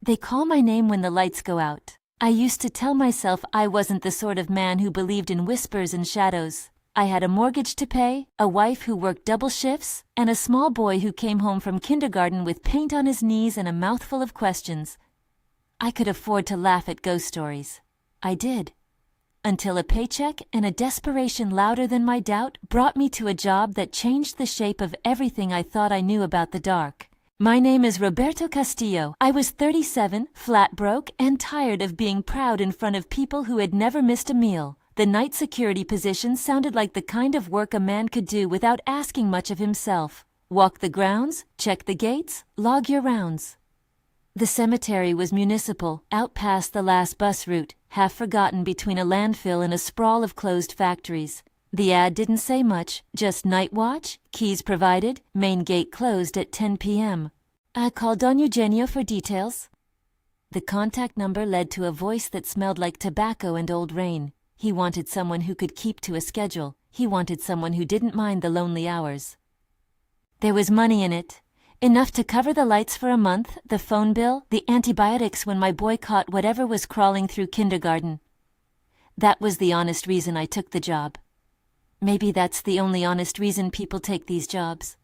They call my name when the lights go out. I used to tell myself I wasn't the sort of man who believed in whispers and shadows. I had a mortgage to pay, a wife who worked double shifts, and a small boy who came home from kindergarten with paint on his knees and a mouthful of questions. I could afford to laugh at ghost stories. I did. Until a paycheck and a desperation louder than my doubt brought me to a job that changed the shape of everything I thought I knew about the dark. My name is Roberto Castillo. I was 37, flat broke, and tired of being proud in front of people who had never missed a meal. The night security position sounded like the kind of work a man could do without asking much of himself. Walk the grounds, check the gates, log your rounds. The cemetery was municipal, out past the last bus route, half forgotten between a landfill and a sprawl of closed factories. The ad didn't say much, just night watch, keys provided, main gate closed at 10 p.m. I called Don Eugenio for details. The contact number led to a voice that smelled like tobacco and old rain. He wanted someone who could keep to a schedule. He wanted someone who didn't mind the lonely hours. There was money in it. Enough to cover the lights for a month, the phone bill, the antibiotics when my boy caught whatever was crawling through kindergarten. That was the honest reason I took the job. Maybe that's the only honest reason people take these jobs.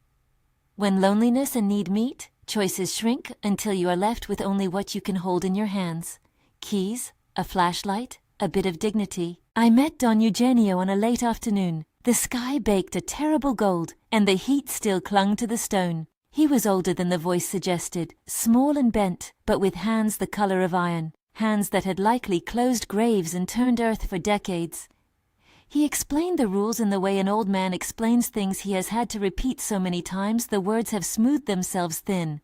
When loneliness and need meet, choices shrink until you are left with only what you can hold in your hands. Keys, a flashlight, a bit of dignity. I met Don Eugenio on a late afternoon. The sky baked a terrible gold, and the heat still clung to the stone. He was older than the voice suggested, small and bent, but with hands the color of iron, hands that had likely closed graves and turned earth for decades. He explained the rules in the way an old man explains things he has had to repeat so many times the words have smoothed themselves thin.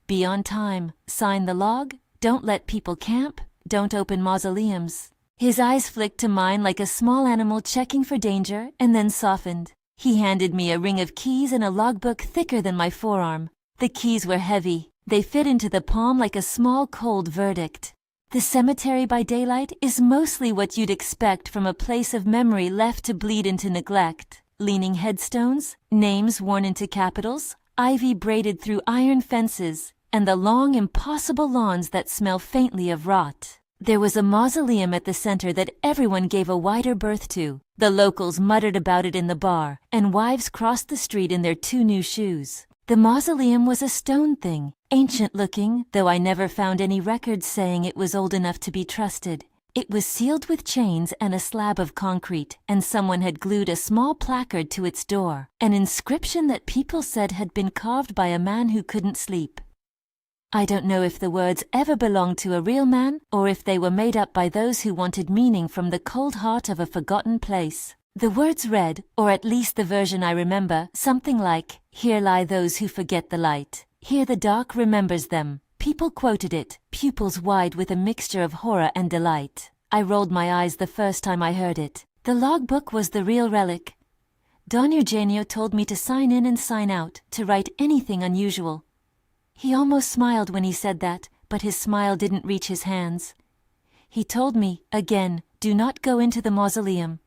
Be on time, sign the log, don't let people camp, don't open mausoleums. His eyes flicked to mine like a small animal checking for danger and then softened. He handed me a ring of keys and a logbook thicker than my forearm. The keys were heavy. They fit into the palm like a small cold verdict. The cemetery by daylight is mostly what you'd expect from a place of memory left to bleed into neglect. Leaning headstones, names worn into capitals, ivy braided through iron fences, and the long, impossible lawns that smell faintly of rot. There was a mausoleum at the center that everyone gave a wider berth to. The locals muttered about it in the bar, and wives crossed the street in their 2 new shoes. The mausoleum was a stone thing, ancient-looking, though I never found any records saying it was old enough to be trusted. It was sealed with chains and a slab of concrete, and someone had glued a small placard to its door, an inscription that people said had been carved by a man who couldn't sleep. I don't know if the words ever belonged to a real man, or if they were made up by those who wanted meaning from the cold heart of a forgotten place. The words read, or at least the version I remember, something like, "Here lie those who forget the light. Here the dark remembers them." People quoted it, pupils wide with a mixture of horror and delight. I rolled my eyes the first time I heard it. The logbook was the real relic. Don Eugenio told me to sign in and sign out, to write anything unusual. He almost smiled when he said that, but his smile didn't reach his hands. He told me, again, do not go into the mausoleum.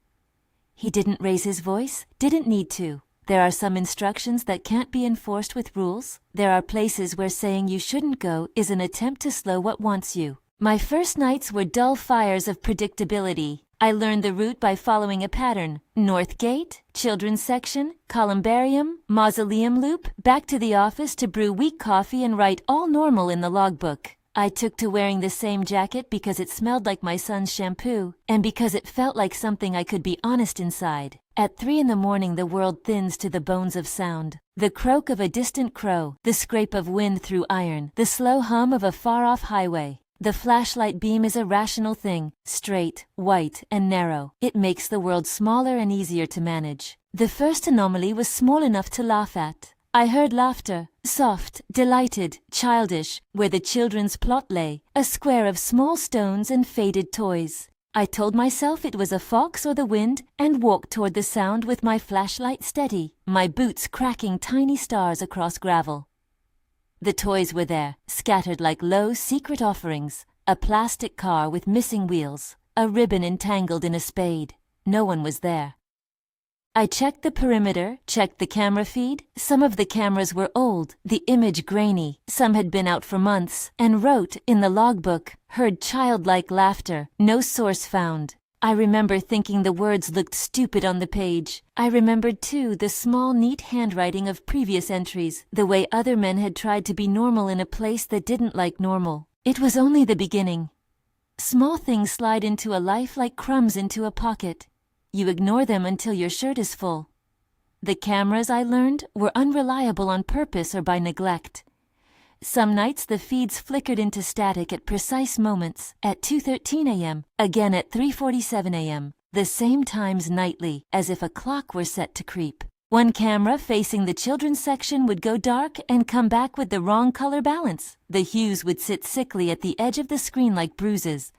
He didn't raise his voice, didn't need to. There are some instructions that can't be enforced with rules. There are places where saying you shouldn't go is an attempt to slow what wants you. My first nights were dull fires of predictability. I learned the route by following a pattern. North Gate, Children's Section, Columbarium, Mausoleum Loop, back to the office to brew weak coffee and write all normal in the logbook. I took to wearing the same jacket because it smelled like my son's shampoo, and because it felt like something I could be honest inside. At 3 a.m, the world thins to the bones of sound. The croak of a distant crow, the scrape of wind through iron, the slow hum of a far-off highway. The flashlight beam is a rational thing, straight, white, and narrow. It makes the world smaller and easier to manage. The first anomaly was small enough to laugh at. I heard laughter, soft, delighted, childish, where the children's plot lay, a square of small stones and faded toys. I told myself it was a fox or the wind and walked toward the sound with my flashlight steady, my boots cracking tiny stars across gravel. The toys were there, scattered like low, secret offerings, a plastic car with missing wheels, a ribbon entangled in a spade. No one was there. I checked the perimeter, checked the camera feed. Some of the cameras were old, the image grainy, some had been out for months, and wrote in the logbook, "Heard childlike laughter, no source found." I remember thinking the words looked stupid on the page. I remembered too the small neat handwriting of previous entries, the way other men had tried to be normal in a place that didn't like normal. It was only the beginning. Small things slide into a life like crumbs into a pocket. You ignore them until your shirt is full. The cameras, I learned, were unreliable on purpose or by neglect. Some nights the feeds flickered into static at precise moments, at 2:13 a.m., again at 3:47 a.m., the same times nightly, as if a clock were set to creep. One camera facing the children's section would go dark and come back with the wrong color balance. The hues would sit sickly at the edge of the screen like bruises.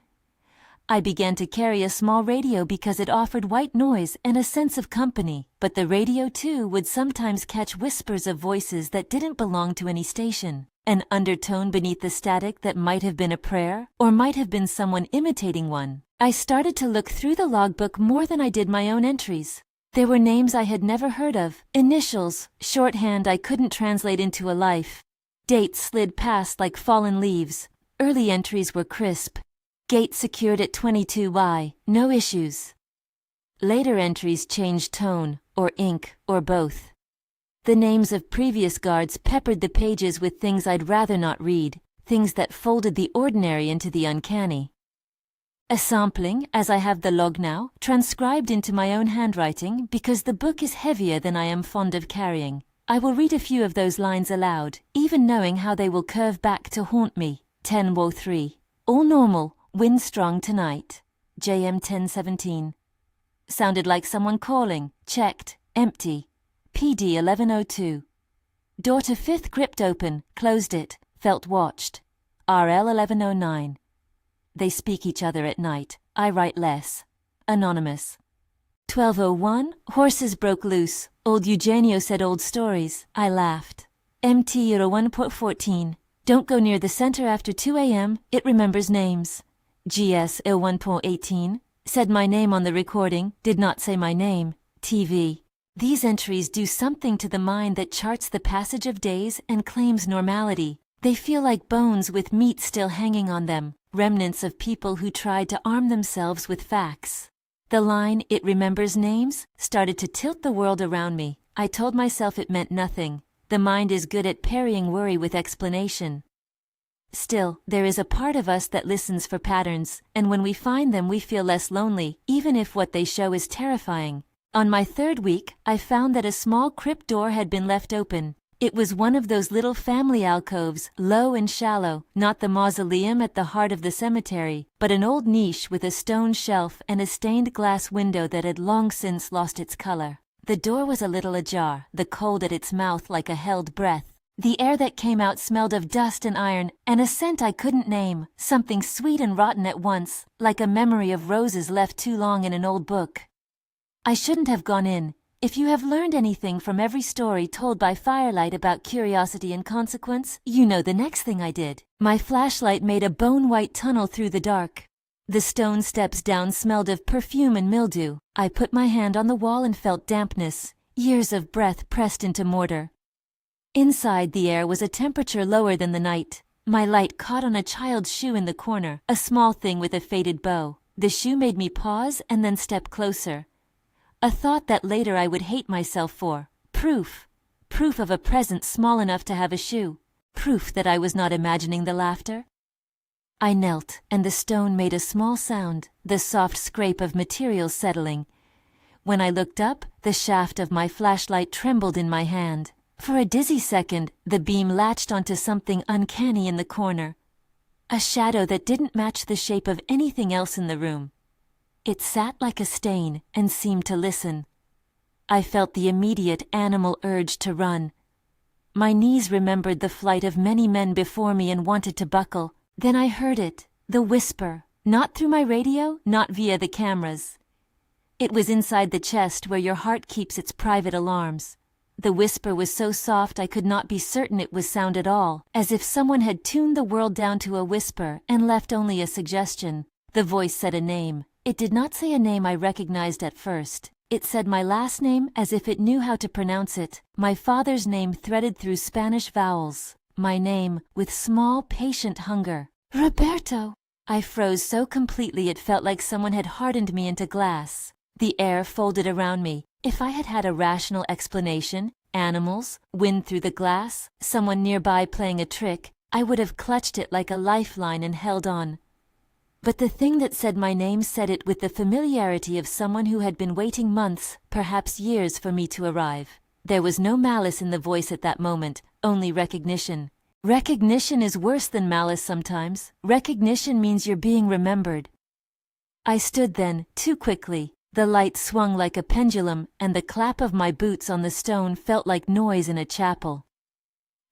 I began to carry a small radio because it offered white noise and a sense of company, but the radio too would sometimes catch whispers of voices that didn't belong to any station. An undertone beneath the static that might have been a prayer, or might have been someone imitating one. I started to look through the logbook more than I did my own entries. There were names I had never heard of, initials, shorthand I couldn't translate into a life. Dates slid past like fallen leaves. Early entries were crisp. Gate secured at 22Y, no issues. Later entries changed tone, or ink, or both. The names of previous guards peppered the pages with things I'd rather not read, things that folded the ordinary into the uncanny. A sampling, as I have the log now, transcribed into my own handwriting because the book is heavier than I am fond of carrying. I will read a few of those lines aloud, even knowing how they will curve back to haunt me. 10:03. All normal, wind strong tonight. JM 10:17. Sounded like someone calling, checked, empty. PD 11:02. Door to 5th gripped open, closed it, felt watched. RL 11:09. They speak each other at night, I write less. Anonymous. 12:01, horses broke loose, old Eugenio said old stories, I laughed. MT 01.14, don't go near the center after 2 a.m., it remembers names. GS 01.18, said my name on the recording, did not say my name. TV. These entries do something to the mind that charts the passage of days and claims normality. They feel like bones with meat still hanging on them, remnants of people who tried to arm themselves with facts. The line, "It remembers names," started to tilt the world around me. I told myself it meant nothing. The mind is good at parrying worry with explanation. Still, there is a part of us that listens for patterns, and when we find them we feel less lonely, even if what they show is terrifying. On my 3rd week, I found that a small crypt door had been left open. It was one of those little family alcoves, low and shallow, not the mausoleum at the heart of the cemetery, but an old niche with a stone shelf and a stained glass window that had long since lost its color. The door was a little ajar, the cold at its mouth like a held breath. The air that came out smelled of dust and iron, and a scent I couldn't name, something sweet and rotten at once, like a memory of roses left too long in an old book. I shouldn't have gone in. If you have learned anything from every story told by firelight about curiosity and consequence, you know the next thing I did. My flashlight made a bone-white tunnel through the dark. The stone steps down smelled of perfume and mildew. I put my hand on the wall and felt dampness, years of breath pressed into mortar. Inside, the air was a temperature lower than the night. My light caught on a child's shoe in the corner, a small thing with a faded bow. The shoe made me pause and then step closer. A thought that later I would hate myself for. Proof. Proof of a present small enough to have a shoe. Proof that I was not imagining the laughter. I knelt, and the stone made a small sound, the soft scrape of materials settling. When I looked up, the shaft of my flashlight trembled in my hand. For a dizzy second, the beam latched onto something uncanny in the corner. A shadow that didn't match the shape of anything else in the room. It sat like a stain and seemed to listen. I felt the immediate animal urge to run. My knees remembered the flight of many men before me and wanted to buckle. Then I heard it, the whisper, not through my radio, not via the cameras. It was inside the chest where your heart keeps its private alarms. The whisper was so soft I could not be certain it was sound at all, as if someone had tuned the world down to a whisper and left only a suggestion. The voice said a name. It did not say a name I recognized at first. It said my last name as if it knew how to pronounce it, my father's name threaded through Spanish vowels, my name with small, patient hunger. Roberto! I froze so completely it felt like someone had hardened me into glass. The air folded around me. If I had had a rational explanation, animals, wind through the glass, someone nearby playing a trick, I would have clutched it like a lifeline and held on. But the thing that said my name said it with the familiarity of someone who had been waiting months, perhaps years, for me to arrive. There was no malice in the voice at that moment, only recognition. Recognition is worse than malice sometimes. Recognition means you're being remembered. I stood then, too quickly. The light swung like a pendulum, and the clap of my boots on the stone felt like noise in a chapel.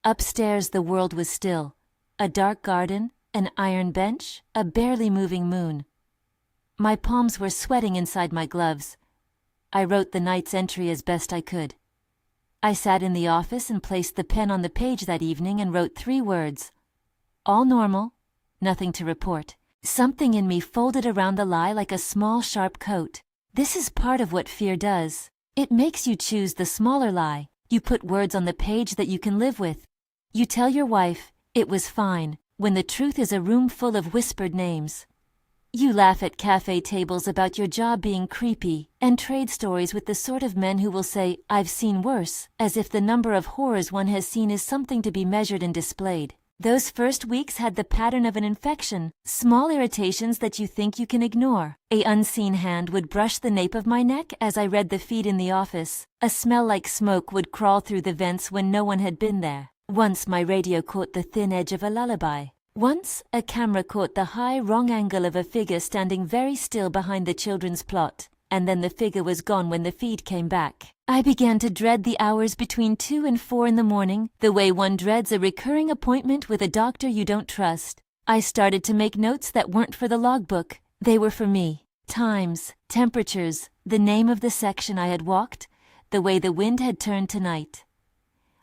Upstairs the world was still. A dark garden, an iron bench, a barely moving moon. My palms were sweating inside my gloves. I wrote the night's entry as best I could. I sat in the office and placed the pen on the page that evening and wrote 3 words. All normal, nothing to report. Something in me folded around the lie like a small sharp coat. This is part of what fear does. It makes you choose the smaller lie. You put words on the page that you can live with. You tell your wife, it was fine, when the truth is a room full of whispered names. You laugh at cafe tables about your job being creepy, and trade stories with the sort of men who will say, I've seen worse, as if the number of horrors one has seen is something to be measured and displayed. Those first weeks had the pattern of an infection, small irritations that you think you can ignore. An unseen hand would brush the nape of my neck as I read the feed in the office. A smell like smoke would crawl through the vents when no one had been there. Once my radio caught the thin edge of a lullaby. Once, a camera caught the high, wrong angle of a figure standing very still behind the children's plot, and then the figure was gone when the feed came back. I began to dread the hours between 2 and 4 in the morning, the way one dreads a recurring appointment with a doctor you don't trust. I started to make notes that weren't for the logbook. They were for me. Times, temperatures, the name of the section I had walked, the way the wind had turned tonight.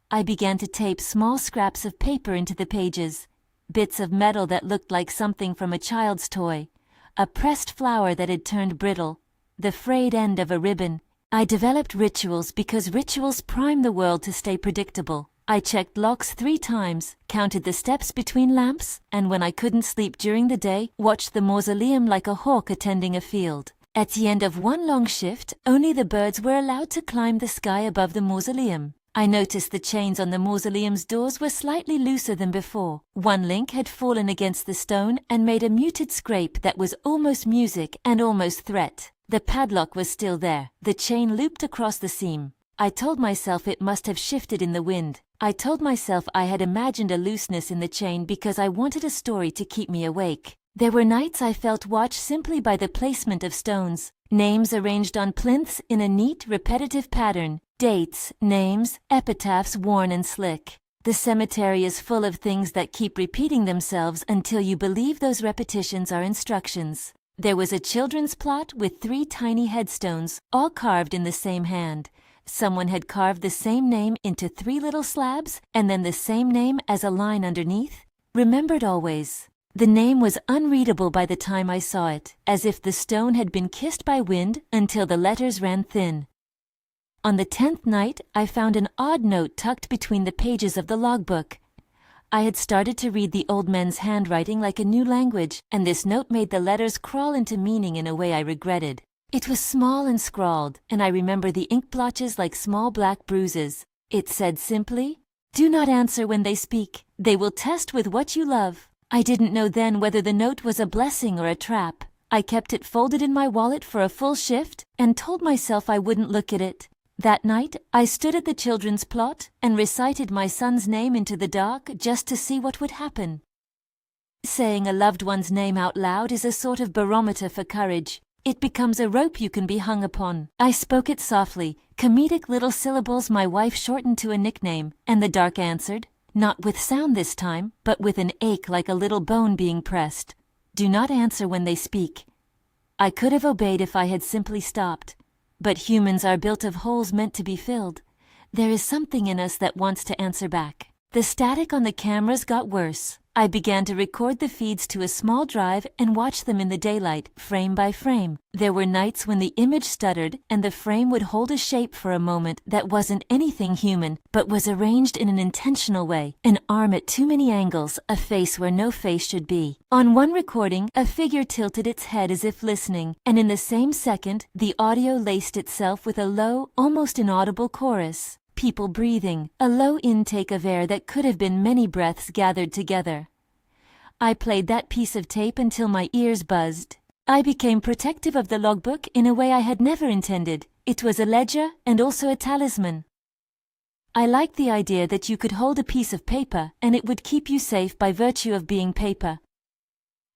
I began to tape small scraps of paper into the pages. Bits of metal that looked like something from a child's toy, a pressed flower that had turned brittle, the frayed end of a ribbon. I developed rituals because rituals prime the world to stay predictable. I checked locks 3 times, counted the steps between lamps, and when I couldn't sleep during the day, watched the mausoleum like a hawk attending a field. At the end of one long shift, only the birds were allowed to climb the sky above the mausoleum. I noticed the chains on the mausoleum's doors were slightly looser than before. One link had fallen against the stone and made a muted scrape that was almost music and almost threat. The padlock was still there. The chain looped across the seam. I told myself it must have shifted in the wind. I told myself I had imagined a looseness in the chain because I wanted a story to keep me awake. There were nights I felt watched simply by the placement of stones. Names arranged on plinths in a neat, repetitive pattern. Dates, names, epitaphs worn and slick. The cemetery is full of things that keep repeating themselves until you believe those repetitions are instructions. There was a children's plot with 3 tiny headstones, all carved in the same hand. Someone had carved the same name into 3 little slabs, and then the same name as a line underneath. Remembered always. The name was unreadable by the time I saw it, as if the stone had been kissed by wind until the letters ran thin. On the 10th night, I found an odd note tucked between the pages of the logbook. I had started to read the old men's handwriting like a new language, and this note made the letters crawl into meaning in a way I regretted. It was small and scrawled, and I remember the ink blotches like small black bruises. It said simply, "Do not answer when they speak. They will test with what you love." I didn't know then whether the note was a blessing or a trap. I kept it folded in my wallet for a full shift and told myself I wouldn't look at it. That night, I stood at the children's plot and recited my son's name into the dark just to see what would happen. Saying a loved one's name out loud is a sort of barometer for courage. It becomes a rope you can be hung upon. I spoke it softly, comedic little syllables my wife shortened to a nickname, and the dark answered, not with sound this time, but with an ache like a little bone being pressed. Do not answer when they speak. I could have obeyed if I had simply stopped. But humans are built of holes meant to be filled. There is something in us that wants to answer back. The static on the cameras got worse. I began to record the feeds to a small drive and watch them in the daylight, frame by frame. There were nights when the image stuttered and the frame would hold a shape for a moment that wasn't anything human, but was arranged in an intentional way. An arm at too many angles, a face where no face should be. On one recording, a figure tilted its head as if listening, and in the same second, the audio laced itself with a low, almost inaudible chorus. People breathing, a low intake of air that could have been many breaths gathered together. I played that piece of tape until my ears buzzed. I became protective of the logbook in a way I had never intended. It was a ledger and also a talisman. I liked the idea that you could hold a piece of paper and it would keep you safe by virtue of being paper.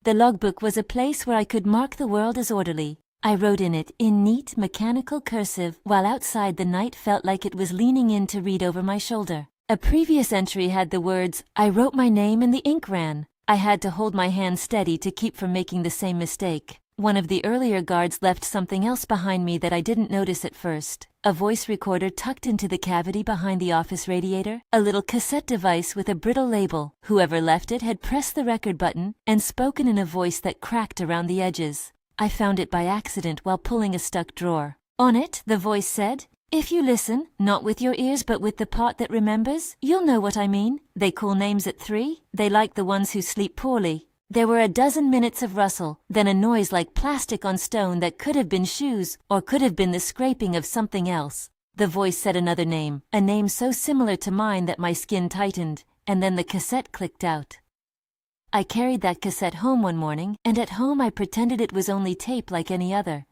The logbook was a place where I could mark the world as orderly. I wrote in it in neat, mechanical cursive, while outside the night felt like it was leaning in to read over my shoulder. A previous entry had the words, "I wrote my name and the ink ran." I had to hold my hand steady to keep from making the same mistake. One of the earlier guards left something else behind me that I didn't notice at first. A voice recorder tucked into the cavity behind the office radiator, a little cassette device with a brittle label. Whoever left it had pressed the record button and spoken in a voice that cracked around the edges. I found it by accident while pulling a stuck drawer. On it, the voice said, "If you listen, not with your ears but with the part that remembers, you'll know what I mean. They call names at 3, they like the ones who sleep poorly." There were a dozen minutes of rustle, then a noise like plastic on stone that could have been shoes, or could have been the scraping of something else. The voice said another name, a name so similar to mine that my skin tightened, and then the cassette clicked out. I carried that cassette home one morning, and at home I pretended it was only tape like any other.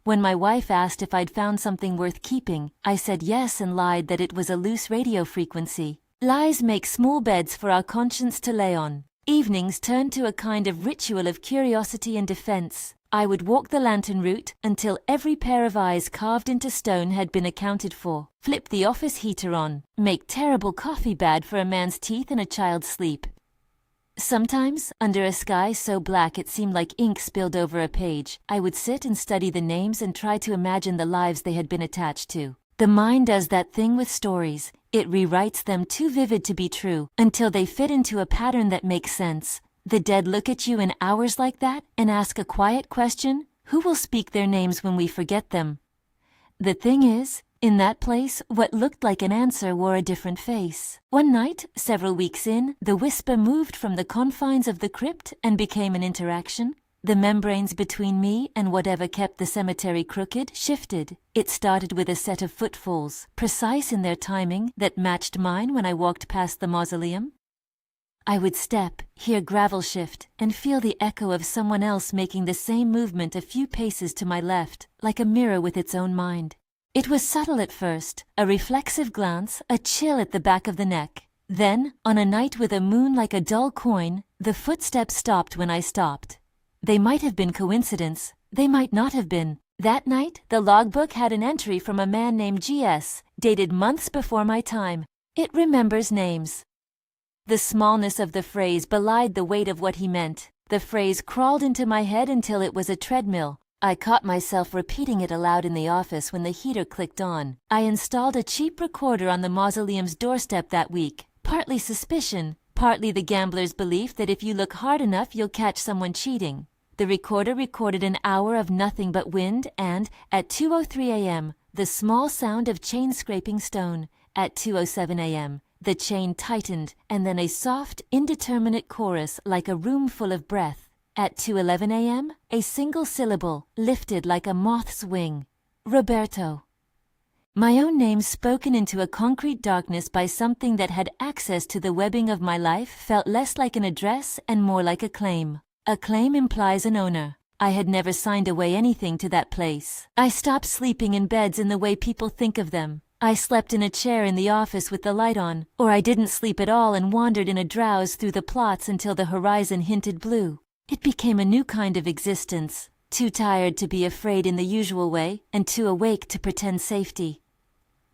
When my wife asked if I'd found something worth keeping, I said yes and lied that it was a loose radio frequency. Lies make small beds for our conscience to lay on. Evenings turned to a kind of ritual of curiosity and defense. I would walk the lantern route until every pair of eyes carved into stone had been accounted for, flip the office heater on, make terrible coffee bad for a man's teeth and a child's sleep. Sometimes, under a sky so black it seemed like ink spilled over a page, I would sit and study the names and try to imagine the lives they had been attached to. The mind does that thing with stories. It rewrites them too vivid to be true, until they fit into a pattern that makes sense. The dead look at you in hours like that and ask a quiet question: who will speak their names when we forget them? The thing is, in that place, what looked like an answer wore a different face. One night, several weeks in, the whisper moved from the confines of the crypt and became an interaction. The membranes between me and whatever kept the cemetery crooked shifted. It started with a set of footfalls, precise in their timing, that matched mine when I walked past the mausoleum. I would step, hear gravel shift, and feel the echo of someone else making the same movement a few paces to my left, like a mirror with its own mind. It was subtle at first, a reflexive glance, a chill at the back of the neck. Then, on a night with a moon like a dull coin, the footsteps stopped when I stopped. They might have been coincidence, they might not have been. That night, the logbook had an entry from a man named G.S., dated months before my time. It remembers names. The smallness of the phrase belied the weight of what he meant. The phrase crawled into my head until it was a treadmill. I caught myself repeating it aloud in the office when the heater clicked on. I installed a cheap recorder on the mausoleum's doorstep that week. Partly suspicion, partly the gambler's belief that if you look hard enough you'll catch someone cheating. The recorder recorded an hour of nothing but wind and, at 2:03 a.m., the small sound of chain scraping stone. At 2:07 a.m., the chain tightened and then a soft, indeterminate chorus like a room full of breath. At 2:11 a.m., a single syllable, lifted like a moth's wing. Roberto. My own name spoken into a concrete darkness by something that had access to the webbing of my life felt less like an address and more like a claim. A claim implies an owner. I had never signed away anything to that place. I stopped sleeping in beds in the way people think of them. I slept in a chair in the office with the light on, or I didn't sleep at all and wandered in a drowse through the plots until the horizon hinted blue. It became a new kind of existence, too tired to be afraid in the usual way, and too awake to pretend safety.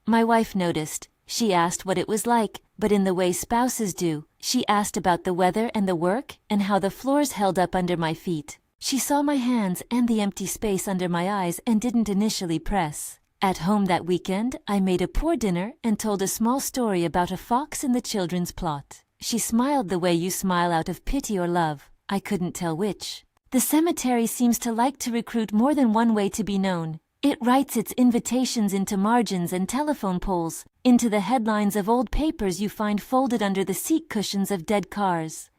My wife noticed. She asked what it was like, but in the way spouses do. She asked about the weather and the work, and how the floors held up under my feet. She saw my hands and the empty space under my eyes and didn't initially press. At home that weekend, I made a poor dinner and told a small story about a fox in the children's plot. She smiled the way you smile out of pity or love. I couldn't tell which. The cemetery seems to like to recruit more than one way to be known. It writes its invitations into margins and telephone poles, into the headlines of old papers you find folded under the seat cushions of dead cars.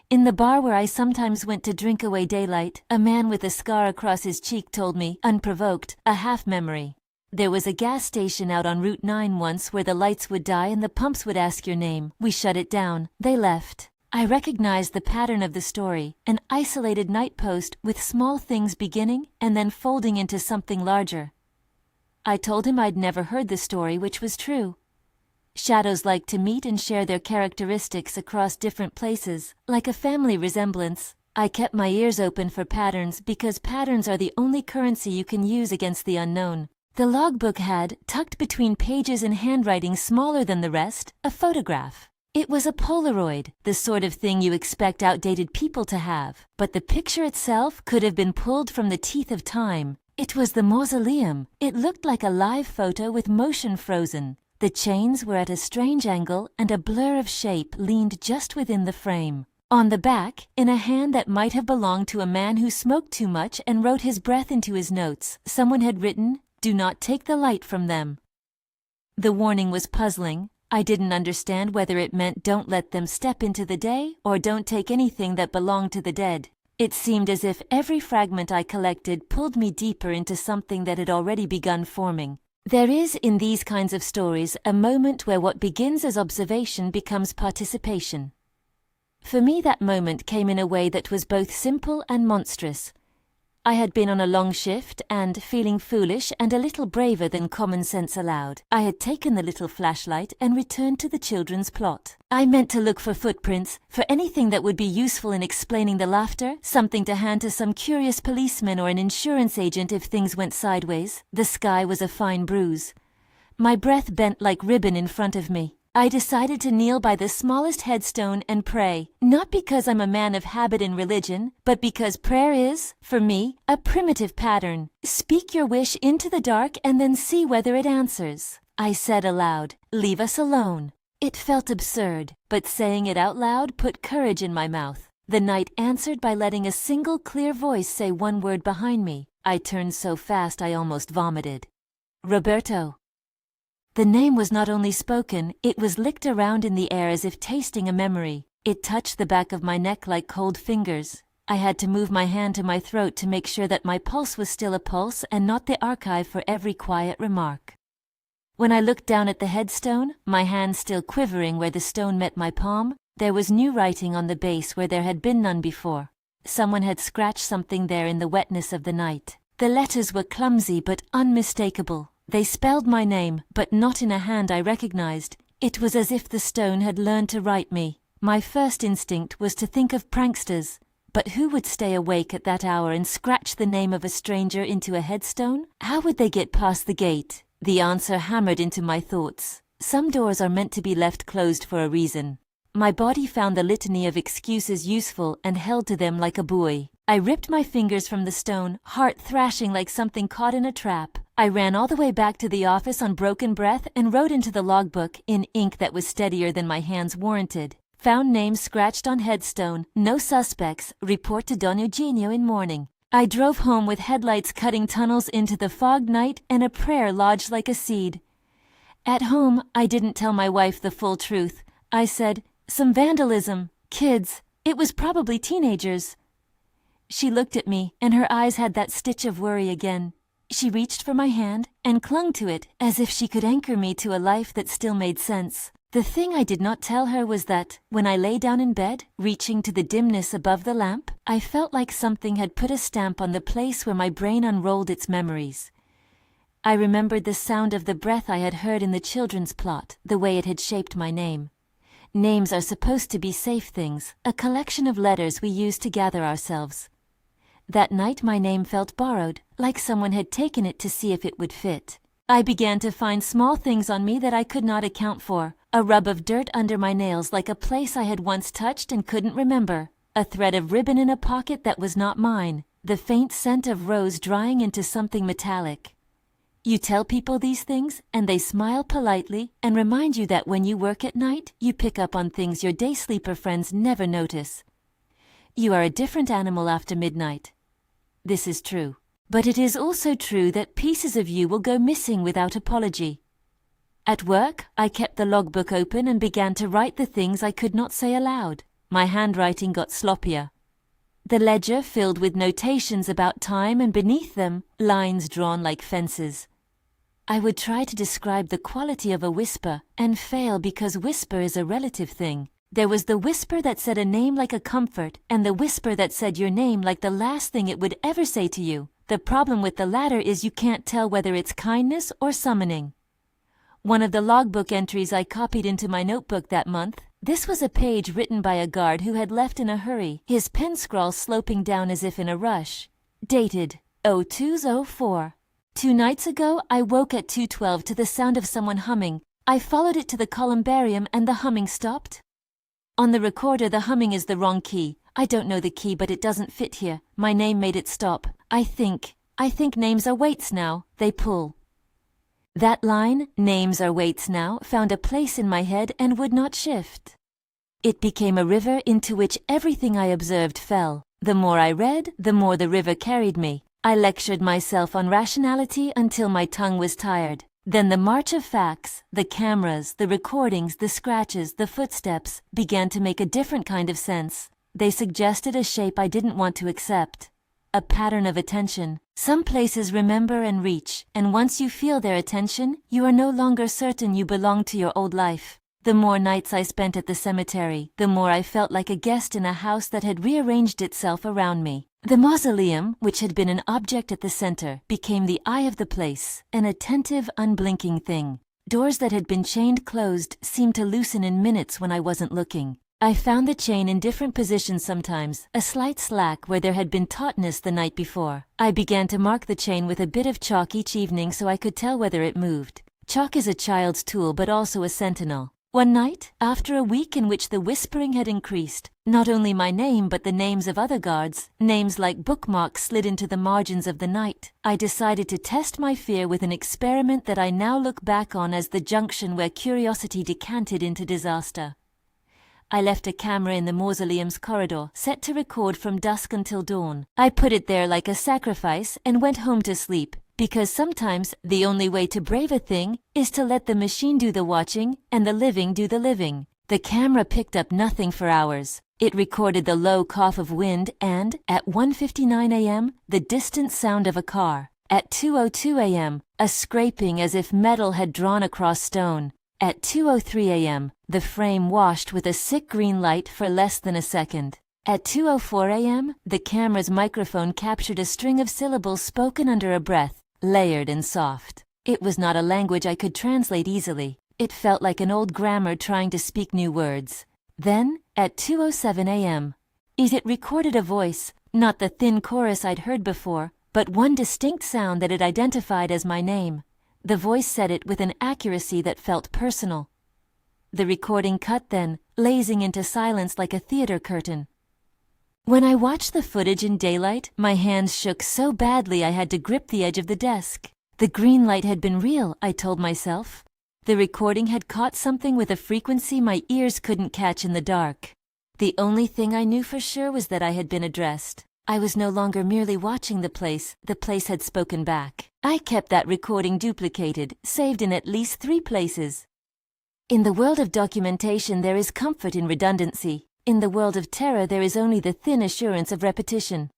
In the bar where I sometimes went to drink away daylight, a man with a scar across his cheek told me, unprovoked, a half-memory. There was a gas station out on Route 9 once where the lights would die and the pumps would ask your name. We shut it down. They left. I recognized the pattern of the story, an isolated night post with small things beginning and then folding into something larger. I told him I'd never heard the story, which was true. Shadows like to meet and share their characteristics across different places, like a family resemblance. I kept my ears open for patterns because patterns are the only currency you can use against the unknown. The logbook had, tucked between pages in handwriting smaller than the rest, a photograph. It was a Polaroid, the sort of thing you expect outdated people to have, but the picture itself could have been pulled from the teeth of time. It was the mausoleum. It looked like a live photo with motion frozen. The chains were at a strange angle and a blur of shape leaned just within the frame. On the back, in a hand that might have belonged to a man who smoked too much and wrote his breath into his notes, someone had written, "Do not take the light from them." The warning was puzzling. I didn't understand whether it meant don't let them step into the day or don't take anything that belonged to the dead. It seemed as if every fragment I collected pulled me deeper into something that had already begun forming. There is, in these kinds of stories, a moment where what begins as observation becomes participation. For me, that moment came in a way that was both simple and monstrous. I had been on a long shift and, feeling foolish and a little braver than common sense allowed, I had taken the little flashlight and returned to the children's plot. I meant to look for footprints, for anything that would be useful in explaining the laughter, something to hand to some curious policeman or an insurance agent if things went sideways. The sky was a fine bruise. My breath bent like ribbon in front of me. I decided to kneel by the smallest headstone and pray, not because I'm a man of habit and religion, but because prayer is, for me, a primitive pattern. Speak your wish into the dark and then see whether it answers. I said aloud, "Leave us alone." It felt absurd, but saying it out loud put courage in my mouth. The night answered by letting a single clear voice say one word behind me. I turned so fast I almost vomited. Roberto. The name was not only spoken, it was licked around in the air as if tasting a memory. It touched the back of my neck like cold fingers. I had to move my hand to my throat to make sure that my pulse was still a pulse and not the archive for every quiet remark. When I looked down at the headstone, my hand still quivering where the stone met my palm, there was new writing on the base where there had been none before. Someone had scratched something there in the wetness of the night. The letters were clumsy but unmistakable. They spelled my name, but not in a hand I recognized. It was as if the stone had learned to write me. My first instinct was to think of pranksters. But who would stay awake at that hour and scratch the name of a stranger into a headstone? How would they get past the gate? The answer hammered into my thoughts. Some doors are meant to be left closed for a reason. My body found the litany of excuses useful and held to them like a buoy. I ripped my fingers from the stone, heart thrashing like something caught in a trap. I ran all the way back to the office on broken breath and wrote into the logbook, in ink that was steadier than my hands warranted. Found names scratched on headstone, no suspects, report to Don Eugenio in morning. I drove home with headlights cutting tunnels into the fogged night and a prayer lodged like a seed. At home, I didn't tell my wife the full truth. I said, "Some vandalism, kids, it was probably teenagers." She looked at me, and her eyes had that stitch of worry again. She reached for my hand and clung to it as if she could anchor me to a life that still made sense. The thing I did not tell her was that, when I lay down in bed, reaching to the dimness above the lamp, I felt like something had put a stamp on the place where my brain unrolled its memories. I remembered the sound of the breath I had heard in the children's plot, the way it had shaped my name. Names are supposed to be safe things, a collection of letters we use to gather ourselves. That night my name felt borrowed, like someone had taken it to see if it would fit. I began to find small things on me that I could not account for. A rub of dirt under my nails like a place I had once touched and couldn't remember. A thread of ribbon in a pocket that was not mine. The faint scent of rose drying into something metallic. You tell people these things, and they smile politely and remind you that when you work at night, you pick up on things your day sleeper friends never notice. You are a different animal after midnight. This is true. But it is also true that pieces of you will go missing without apology. At work, I kept the logbook open and began to write the things I could not say aloud. My handwriting got sloppier. The ledger filled with notations about time, and beneath them, lines drawn like fences. I would try to describe the quality of a whisper and fail because whisper is a relative thing. There was the whisper that said a name like a comfort, and the whisper that said your name like the last thing it would ever say to you. The problem with the latter is you can't tell whether it's kindness or summoning. One of the logbook entries I copied into my notebook that month. This was a page written by a guard who had left in a hurry, his pen scrawl sloping down as if in a rush. Dated 0204. 2 nights ago, I woke at 2:12 to the sound of someone humming. I followed it to the columbarium and the humming stopped. On the recorder, the humming is the wrong key. I don't know the key, but it doesn't fit here. My name made it stop. I think names are weights now. They pull. That line, names are weights now, found a place in my head and would not shift. It became a river into which everything I observed fell. The more I read, the more the river carried me. I lectured myself on rationality until my tongue was tired. Then the march of facts, the cameras, the recordings, the scratches, the footsteps, began to make a different kind of sense. They suggested a shape I didn't want to accept. A pattern of attention. Some places remember and reach, and once you feel their attention, you are no longer certain you belong to your old life. The more nights I spent at the cemetery, the more I felt like a guest in a house that had rearranged itself around me. The mausoleum, which had been an object at the center, became the eye of the place, an attentive, unblinking thing. Doors that had been chained closed seemed to loosen in minutes when I wasn't looking. I found the chain in different positions sometimes, a slight slack where there had been tautness the night before. I began to mark the chain with a bit of chalk each evening so I could tell whether it moved. Chalk is a child's tool but also a sentinel. One night, after a week in which the whispering had increased, not only my name but the names of other guards, names like bookmarks slid into the margins of the night, I decided to test my fear with an experiment that I now look back on as the junction where curiosity decanted into disaster. I left a camera in the mausoleum's corridor, set to record from dusk until dawn. I put it there like a sacrifice and went home to sleep. Because sometimes the only way to brave a thing is to let the machine do the watching and the living do the living. The camera picked up nothing for hours. It recorded the low cough of wind and, at 1:59 a.m., the distant sound of a car. At 2:02 a.m., a scraping as if metal had drawn across stone. At 2:03 a.m., the frame washed with a sick green light for less than a second. At 2:04 a.m., the camera's microphone captured a string of syllables spoken under a breath. Layered and soft. It was not a language I could translate easily. It felt like an old grammar trying to speak new words. Then, at 2:07 a.m., it recorded a voice, not the thin chorus I'd heard before, but one distinct sound that it identified as my name. The voice said it with an accuracy that felt personal. The recording cut then, lazing into silence like a theater curtain. When I watched the footage in daylight, my hands shook so badly I had to grip the edge of the desk. The green light had been real, I told myself. The recording had caught something with a frequency my ears couldn't catch in the dark. The only thing I knew for sure was that I had been addressed. I was no longer merely watching the place had spoken back. I kept that recording duplicated, saved in at least 3 places. In the world of documentation there is comfort in redundancy. In the world of terror there is only the thin assurance of repetition.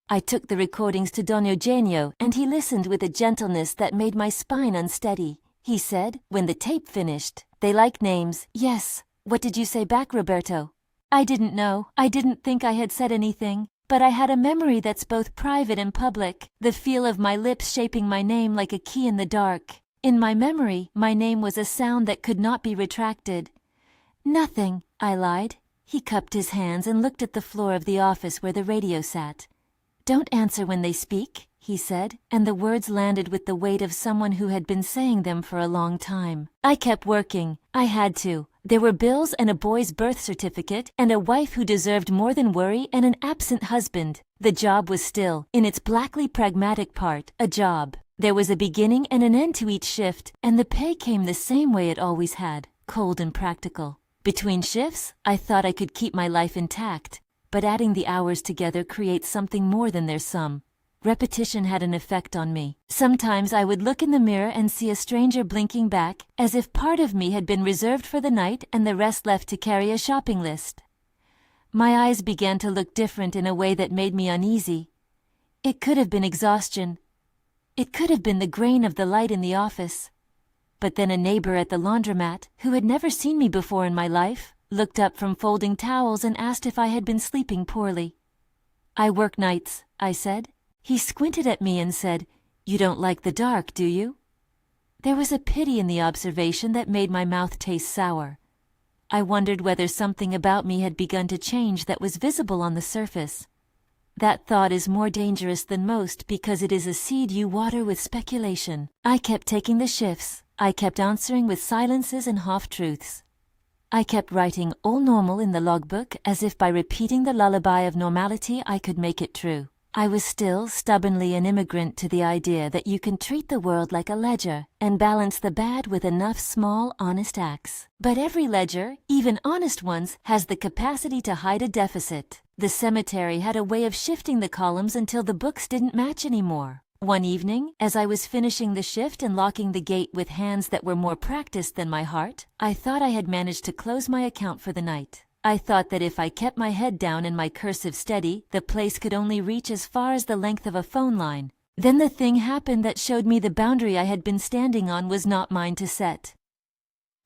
I took the recordings to Don Eugenio, and he listened with a gentleness that made my spine unsteady. He said, when the tape finished, "They like names." "Yes. What did you say back, Roberto?" I didn't know. I didn't think I had said anything. But I had a memory that's both private and public, the feel of my lips shaping my name like a key in the dark. In my memory, my name was a sound that could not be retracted. "Nothing," I lied. He cupped his hands and looked at the floor of the office where the radio sat. "Don't answer when they speak," he said, and the words landed with the weight of someone who had been saying them for a long time. I kept working. I had to. There were bills and a boy's birth certificate, and a wife who deserved more than worry, and an absent husband. The job was still, in its blackly pragmatic part, a job. There was a beginning and an end to each shift, and the pay came the same way it always had, cold and practical. Between shifts, I thought I could keep my life intact, but adding the hours together creates something more than their sum. Repetition had an effect on me. Sometimes I would look in the mirror and see a stranger blinking back, as if part of me had been reserved for the night and the rest left to carry a shopping list. My eyes began to look different in a way that made me uneasy. It could have been exhaustion. It could have been the grain of the light in the office. But then a neighbor at the laundromat, who had never seen me before in my life, looked up from folding towels and asked if I had been sleeping poorly. "I work nights," I said. He squinted at me and said, "You don't like the dark, do you?" There was a pity in the observation that made my mouth taste sour. I wondered whether something about me had begun to change that was visible on the surface. That thought is more dangerous than most because it is a seed you water with speculation. I kept taking the shifts. I kept answering with silences and half-truths. I kept writing all normal in the logbook as if by repeating the lullaby of normality I could make it true. I was still stubbornly an immigrant to the idea that you can treat the world like a ledger and balance the bad with enough small, honest acts. But every ledger, even honest ones, has the capacity to hide a deficit. The cemetery had a way of shifting the columns until the books didn't match anymore. One evening, as I was finishing the shift and locking the gate with hands that were more practiced than my heart, I thought I had managed to close my account for the night. I thought that if I kept my head down and my cursive steady, the place could only reach as far as the length of a phone line. Then the thing happened that showed me the boundary I had been standing on was not mine to set.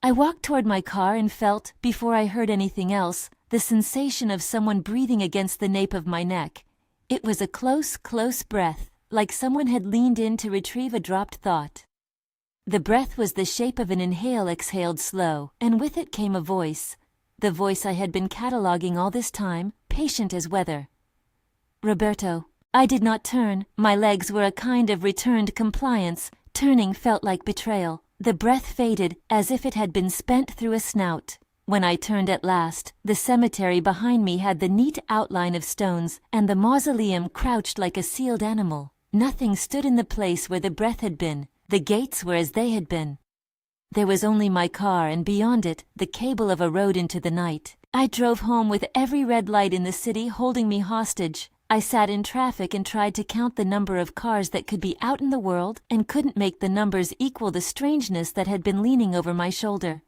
I walked toward my car and felt, before I heard anything else, the sensation of someone breathing against the nape of my neck. It was a close, close breath, like someone had leaned in to retrieve a dropped thought. The breath was the shape of an inhale exhaled slow, and with it came a voice. The voice I had been cataloging all this time, patient as weather. "Roberto." I did not turn. My legs were a kind of returned compliance. Turning felt like betrayal. The breath faded, as if it had been spent through a snout. When I turned at last, the cemetery behind me had the neat outline of stones, and the mausoleum crouched like a sealed animal. Nothing stood in the place where the breath had been. The gates were as they had been. There was only my car, and beyond it, the cable of a road into the night. I drove home with every red light in the city holding me hostage. I sat in traffic and tried to count the number of cars that could be out in the world and couldn't make the numbers equal the strangeness that had been leaning over my shoulder.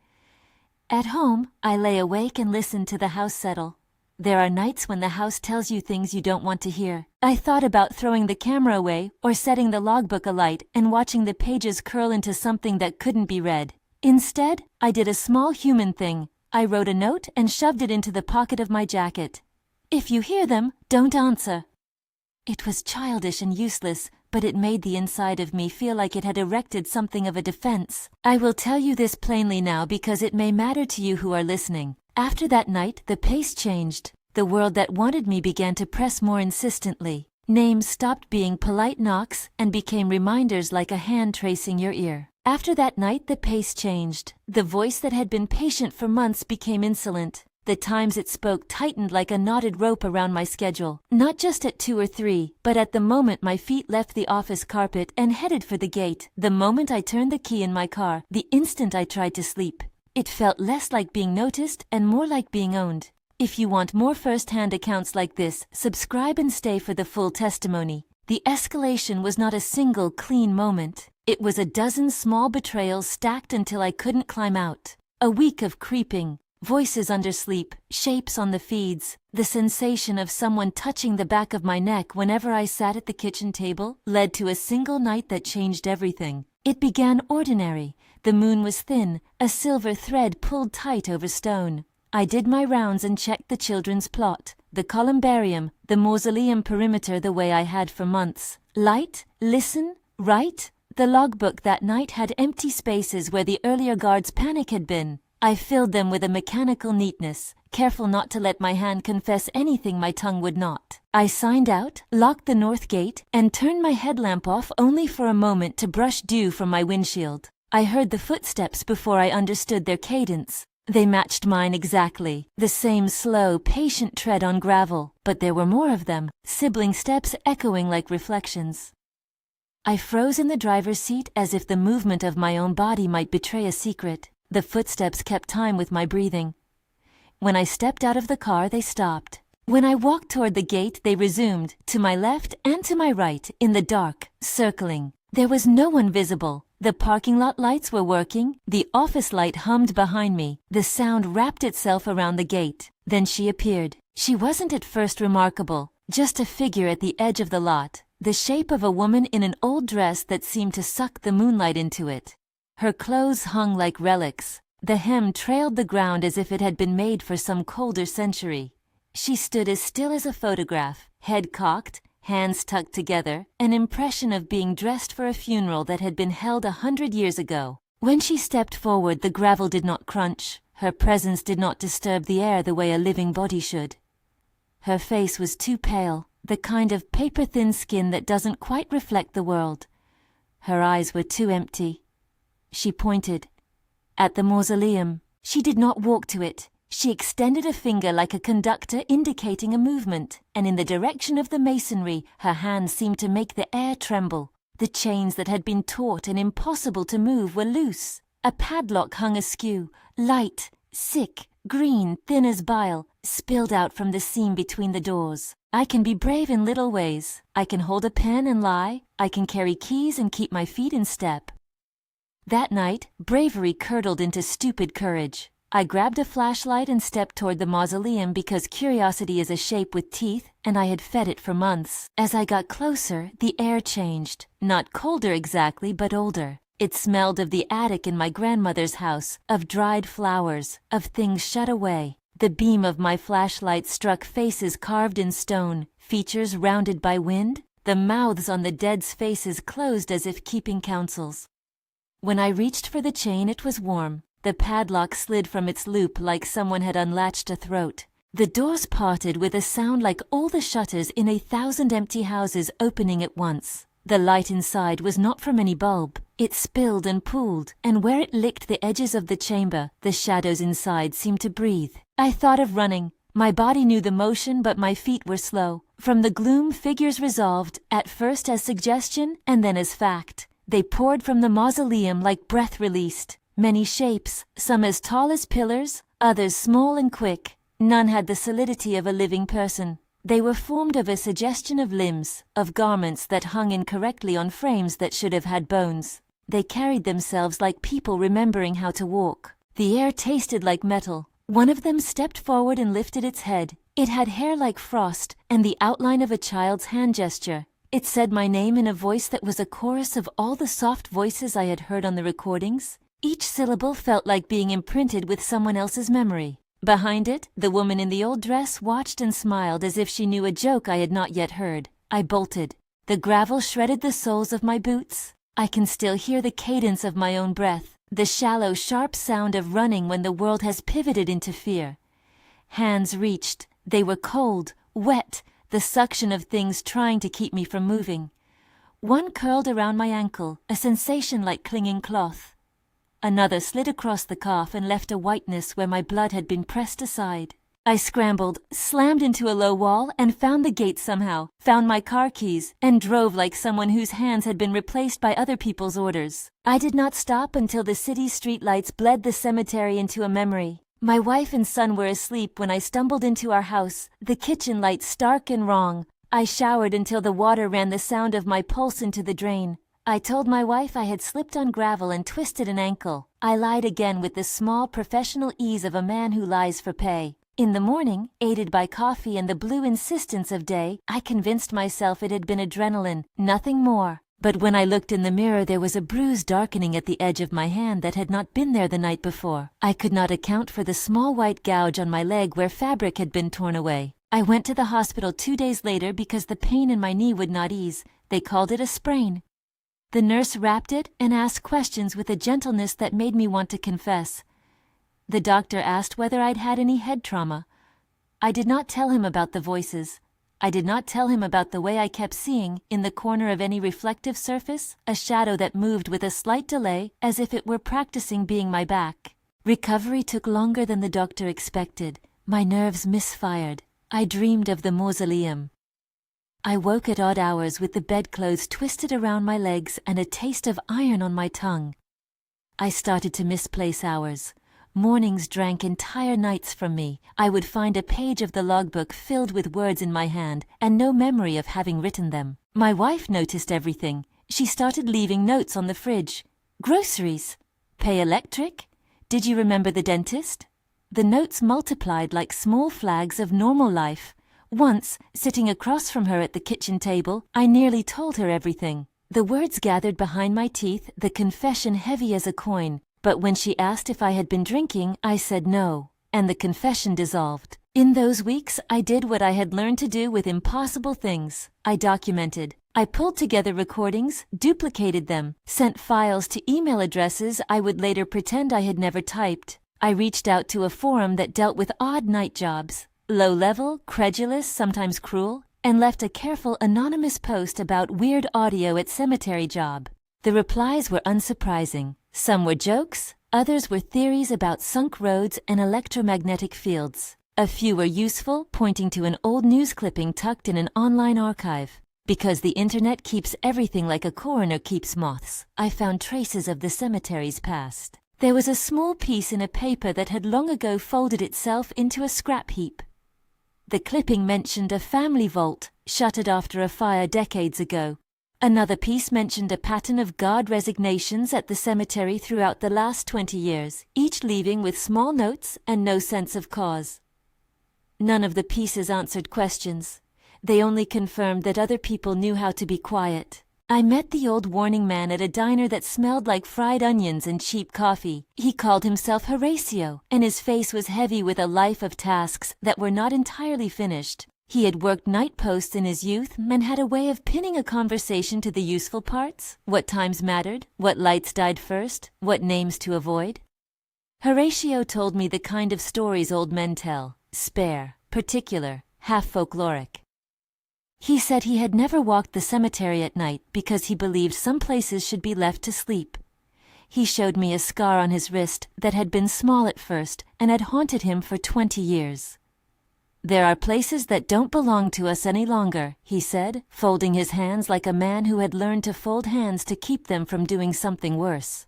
At home, I lay awake and listened to the house settle. There are nights when the house tells you things you don't want to hear. I thought about throwing the camera away or setting the logbook alight and watching the pages curl into something that couldn't be read. Instead, I did a small human thing. I wrote a note and shoved it into the pocket of my jacket. "If you hear them, don't answer." It was childish and useless, but it made the inside of me feel like it had erected something of a defense. I will tell you this plainly now because it may matter to you who are listening. After that night, the pace changed. The world that wanted me began to press more insistently. Names stopped being polite knocks and became reminders like a hand tracing your ear. After that night, the pace changed. The voice that had been patient for months became insolent. The times it spoke tightened like a knotted rope around my schedule. Not just at 2 or 3, but at the moment my feet left the office carpet and headed for the gate. The moment I turned the key in my car. The instant I tried to sleep. It felt less like being noticed and more like being owned. If you want more first-hand accounts like this, subscribe and stay for the full testimony. The escalation was not a single clean moment. It was a dozen small betrayals stacked until I couldn't climb out. A week of creeping, voices under sleep, shapes on the feeds, the sensation of someone touching the back of my neck whenever I sat at the kitchen table, led to a single night that changed everything. It began ordinary. The moon was thin, a silver thread pulled tight over stone. I did my rounds and checked the children's plot, the columbarium, the mausoleum perimeter the way I had for months. Light, listen, write. The logbook that night had empty spaces where the earlier guard's panic had been. I filled them with a mechanical neatness, careful not to let my hand confess anything my tongue would not. I signed out, locked the north gate, and turned my headlamp off only for a moment to brush dew from my windshield. I heard the footsteps before I understood their cadence. They matched mine exactly, the same slow, patient tread on gravel, but there were more of them, sibling steps echoing like reflections. I froze in the driver's seat as if the movement of my own body might betray a secret. The footsteps kept time with my breathing. When I stepped out of the car, they stopped. When I walked toward the gate, they resumed, to my left and to my right, in the dark, circling. There was no one visible. The parking lot lights were working. The office light hummed behind me. The sound wrapped itself around the gate. Then she appeared. She wasn't at first remarkable, just a figure at the edge of the lot, the shape of a woman in an old dress that seemed to suck the moonlight into it. Her clothes hung like relics. The hem trailed the ground as if it had been made for some colder century. She stood as still as a photograph, head cocked, hands tucked together, an impression of being dressed for a funeral that had been held 100 years ago. When she stepped forward, the gravel did not crunch. Her presence did not disturb the air the way a living body should. Her face was too pale, the kind of paper-thin skin that doesn't quite reflect the world. Her eyes were too empty. She pointed. At the mausoleum. She did not walk to it. She extended a finger like a conductor indicating a movement, and in the direction of the masonry, her hand seemed to make the air tremble. The chains that had been taut and impossible to move were loose. A padlock hung askew, light, sick, green, thin as bile, spilled out from the seam between the doors. I can be brave in little ways. I can hold a pen and lie. I can carry keys and keep my feet in step. That night, bravery curdled into stupid courage. I grabbed a flashlight and stepped toward the mausoleum because curiosity is a shape with teeth, and I had fed it for months. As I got closer, the air changed. Not colder exactly, but older. It smelled of the attic in my grandmother's house, of dried flowers, of things shut away. The beam of my flashlight struck faces carved in stone, features rounded by wind. The mouths on the dead's faces closed as if keeping counsels. When I reached for the chain, it was warm. The padlock slid from its loop like someone had unlatched a throat. The doors parted with a sound like all the shutters in 1,000 empty houses opening at once. The light inside was not from any bulb. It spilled and pooled, and where it licked the edges of the chamber, the shadows inside seemed to breathe. I thought of running. My body knew the motion, but my feet were slow. From the gloom, figures resolved, at first as suggestion and then as fact. They poured from the mausoleum like breath released. Many shapes, some as tall as pillars, others small and quick. None had the solidity of a living person. They were formed of a suggestion of limbs, of garments that hung incorrectly on frames that should have had bones. They carried themselves like people remembering how to walk. The air tasted like metal. One of them stepped forward and lifted its head. It had hair like frost and the outline of a child's hand gesture. It said my name in a voice that was a chorus of all the soft voices I had heard on the recordings. Each syllable felt like being imprinted with someone else's memory. Behind it, the woman in the old dress watched and smiled as if she knew a joke I had not yet heard. I bolted. The gravel shredded the soles of my boots. I can still hear the cadence of my own breath, the shallow, sharp sound of running when the world has pivoted into fear. Hands reached. They were cold, wet, the suction of things trying to keep me from moving. One curled around my ankle, a sensation like clinging cloth. Another slid across the calf and left a whiteness where my blood had been pressed aside. I scrambled, slammed into a low wall, and found the gate somehow, found my car keys, and drove like someone whose hands had been replaced by other people's orders. I did not stop until the city's streetlights bled the cemetery into a memory. My wife and son were asleep when I stumbled into our house, the kitchen light stark and wrong. I showered until the water ran the sound of my pulse into the drain. I told my wife I had slipped on gravel and twisted an ankle. I lied again with the small professional ease of a man who lies for pay. In the morning, aided by coffee and the blue insistence of day, I convinced myself it had been adrenaline, nothing more. But when I looked in the mirror, there was a bruise darkening at the edge of my hand that had not been there the night before. I could not account for the small white gouge on my leg where fabric had been torn away. I went to the hospital 2 days later because the pain in my knee would not ease. They called it a sprain. The nurse wrapped it and asked questions with a gentleness that made me want to confess. The doctor asked whether I'd had any head trauma. I did not tell him about the voices. I did not tell him about the way I kept seeing, in the corner of any reflective surface, a shadow that moved with a slight delay as if it were practicing being my back. Recovery took longer than the doctor expected. My nerves misfired. I dreamed of the mausoleum. I woke at odd hours with the bedclothes twisted around my legs and a taste of iron on my tongue. I started to misplace hours. Mornings drank entire nights from me. I would find a page of the logbook filled with words in my hand and no memory of having written them. My wife noticed everything. She started leaving notes on the fridge. Groceries. Pay electric? Did you remember the dentist? The notes multiplied like small flags of normal life. Once, sitting across from her at the kitchen table, I nearly told her everything. The words gathered behind my teeth, the confession heavy as a coin. But when she asked if I had been drinking, I said no, and the confession dissolved. In those weeks, I did what I had learned to do with impossible things. I documented. I pulled together recordings, duplicated them, sent files to email addresses I would later pretend I had never typed. I reached out to a forum that dealt with odd night jobs, low-level, credulous, sometimes cruel, and left a careful anonymous post about weird audio at cemetery job. The replies were unsurprising. Some were jokes, others were theories about sunk roads and electromagnetic fields. A few were useful, pointing to an old news clipping tucked in an online archive. Because the internet keeps everything like a coroner keeps moths, I found traces of the cemetery's past. There was a small piece in a paper that had long ago folded itself into a scrap heap. The clipping mentioned a family vault, shuttered after a fire decades ago. Another piece mentioned a pattern of guard resignations at the cemetery throughout the last 20 years, each leaving with small notes and no sense of cause. None of the pieces answered questions. They only confirmed that other people knew how to be quiet. I met the old warning man at a diner that smelled like fried onions and cheap coffee. He called himself Horatio, and his face was heavy with a life of tasks that were not entirely finished. He had worked night posts in his youth and had a way of pinning a conversation to the useful parts, what times mattered, what lights died first, what names to avoid. Horatio told me the kind of stories old men tell, spare, particular, half folkloric. He said he had never walked the cemetery at night because he believed some places should be left to sleep. He showed me a scar on his wrist that had been small at first and had haunted him for 20 years. There are places that don't belong to us any longer, he said, folding his hands like a man who had learned to fold hands to keep them from doing something worse.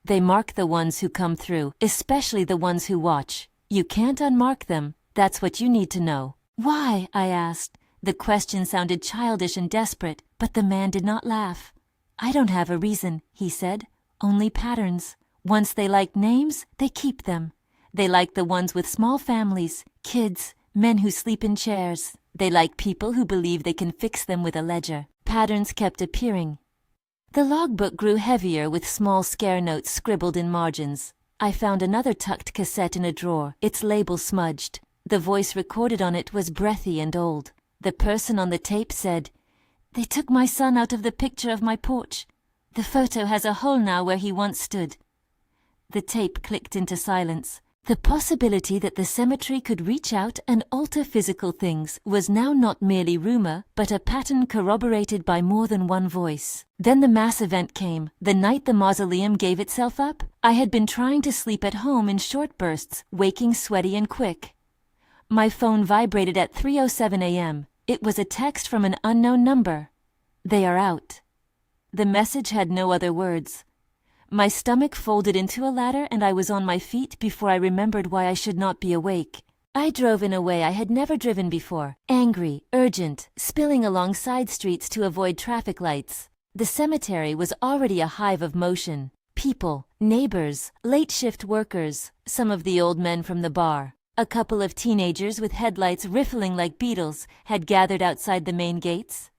They mark the ones who come through, especially the ones who watch. You can't unmark them, that's what you need to know. Why? I asked. The question sounded childish and desperate, but the man did not laugh. I don't have a reason, he said, only patterns. Once they like names, they keep them. They like the ones with small families, kids, men who sleep in chairs. They like people who believe they can fix them with a ledger. Patterns kept appearing. The logbook grew heavier with small scare notes scribbled in margins. I found another tucked cassette in a drawer, its label smudged. The voice recorded on it was breathy and old. The person on the tape said, "They took my son out of the picture of my porch. The photo has a hole now where he once stood." The tape clicked into silence. The possibility that the cemetery could reach out and alter physical things was now not merely rumor, but a pattern corroborated by more than one voice. Then the mass event came, the night the mausoleum gave itself up. I had been trying to sleep at home in short bursts, waking sweaty and quick. My phone vibrated at 3:07 a.m. It was a text from an unknown number. "They are out." The message had no other words. My stomach folded into a ladder and I was on my feet before I remembered why I should not be awake. I drove in a way I had never driven before, angry, urgent, spilling along side streets to avoid traffic lights. The cemetery was already a hive of motion. People, neighbors, late shift workers, some of the old men from the bar. A couple of teenagers with headlights riffling like beetles had gathered outside the main gates.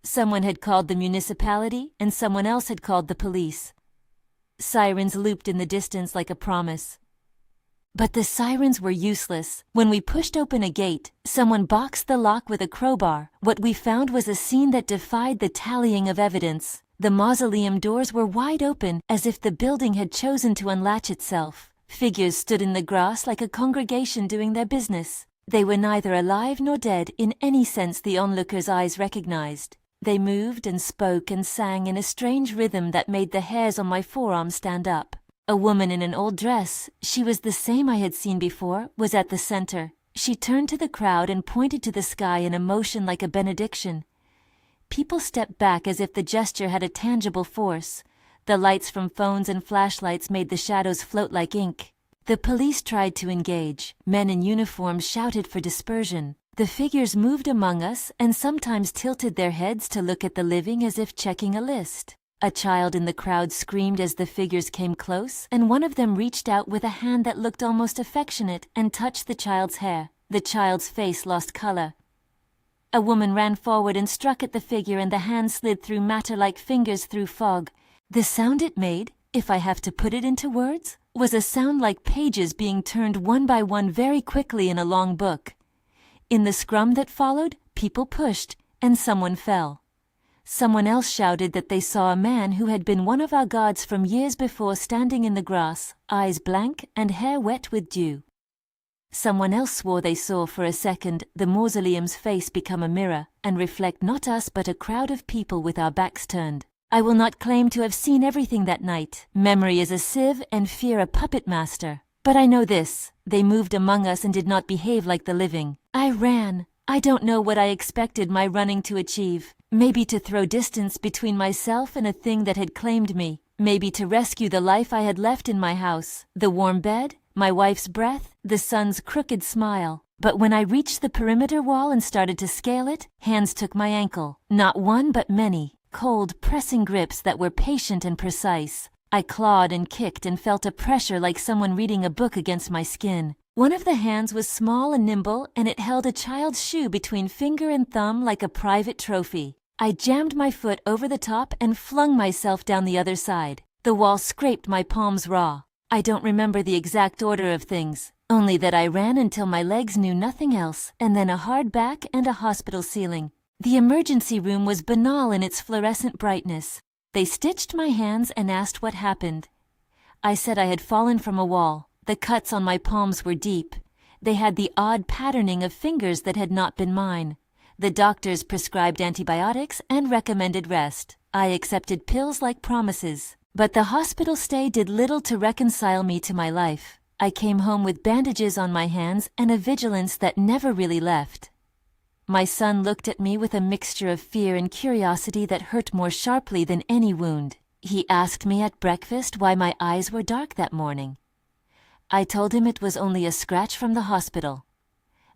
Someone had called the municipality and someone else had called the police. Sirens looped in the distance like a promise. But the sirens were useless. When we pushed open a gate, someone boxed the lock with a crowbar. What we found was a scene that defied the tallying of evidence. The mausoleum doors were wide open, as if the building had chosen to unlatch itself. Figures stood in the grass like a congregation doing their business. They were neither alive nor dead in any sense the onlooker's eyes recognized. They moved and spoke and sang in a strange rhythm that made the hairs on my forearm stand up. A woman in an old dress, she was the same I had seen before, was at the center. She turned to the crowd and pointed to the sky in a motion like a benediction. People stepped back as if the gesture had a tangible force. The lights from phones and flashlights made the shadows float like ink. The police tried to engage. Men in uniform shouted for dispersion. The figures moved among us and sometimes tilted their heads to look at the living as if checking a list. A child in the crowd screamed as the figures came close, and one of them reached out with a hand that looked almost affectionate and touched the child's hair. The child's face lost color. A woman ran forward and struck at the figure, and the hand slid through matter like fingers through fog. The sound it made, if I have to put it into words, was a sound like pages being turned one by one very quickly in a long book. In the scrum that followed, people pushed, and someone fell. Someone else shouted that they saw a man who had been one of our gods from years before standing in the grass, eyes blank and hair wet with dew. Someone else swore they saw for a second the mausoleum's face become a mirror and reflect not us but a crowd of people with our backs turned. I will not claim to have seen everything that night. Memory is a sieve and fear a puppet master. But I know this: they moved among us and did not behave like the living. I ran. I don't know what I expected my running to achieve. Maybe to throw distance between myself and a thing that had claimed me. Maybe to rescue the life I had left in my house. The warm bed, my wife's breath, the son's crooked smile. But when I reached the perimeter wall and started to scale it, hands took my ankle. Not one but many. Cold, pressing grips that were patient and precise. I clawed and kicked and felt a pressure like someone reading a book against my skin. One of the hands was small and nimble, and it held a child's shoe between finger and thumb like a private trophy. I jammed my foot over the top and flung myself down the other side. The wall scraped my palms raw. I don't remember the exact order of things, only that I ran until my legs knew nothing else, and then a hard back and a hospital ceiling. The emergency room was banal in its fluorescent brightness. They stitched my hands and asked what happened. I said I had fallen from a wall. The cuts on my palms were deep. They had the odd patterning of fingers that had not been mine. The doctors prescribed antibiotics and recommended rest. I accepted pills like promises. But the hospital stay did little to reconcile me to my life. I came home with bandages on my hands and a vigilance that never really left. My son looked at me with a mixture of fear and curiosity that hurt more sharply than any wound. He asked me at breakfast why my eyes were dark that morning. I told him it was only a scratch from the hospital.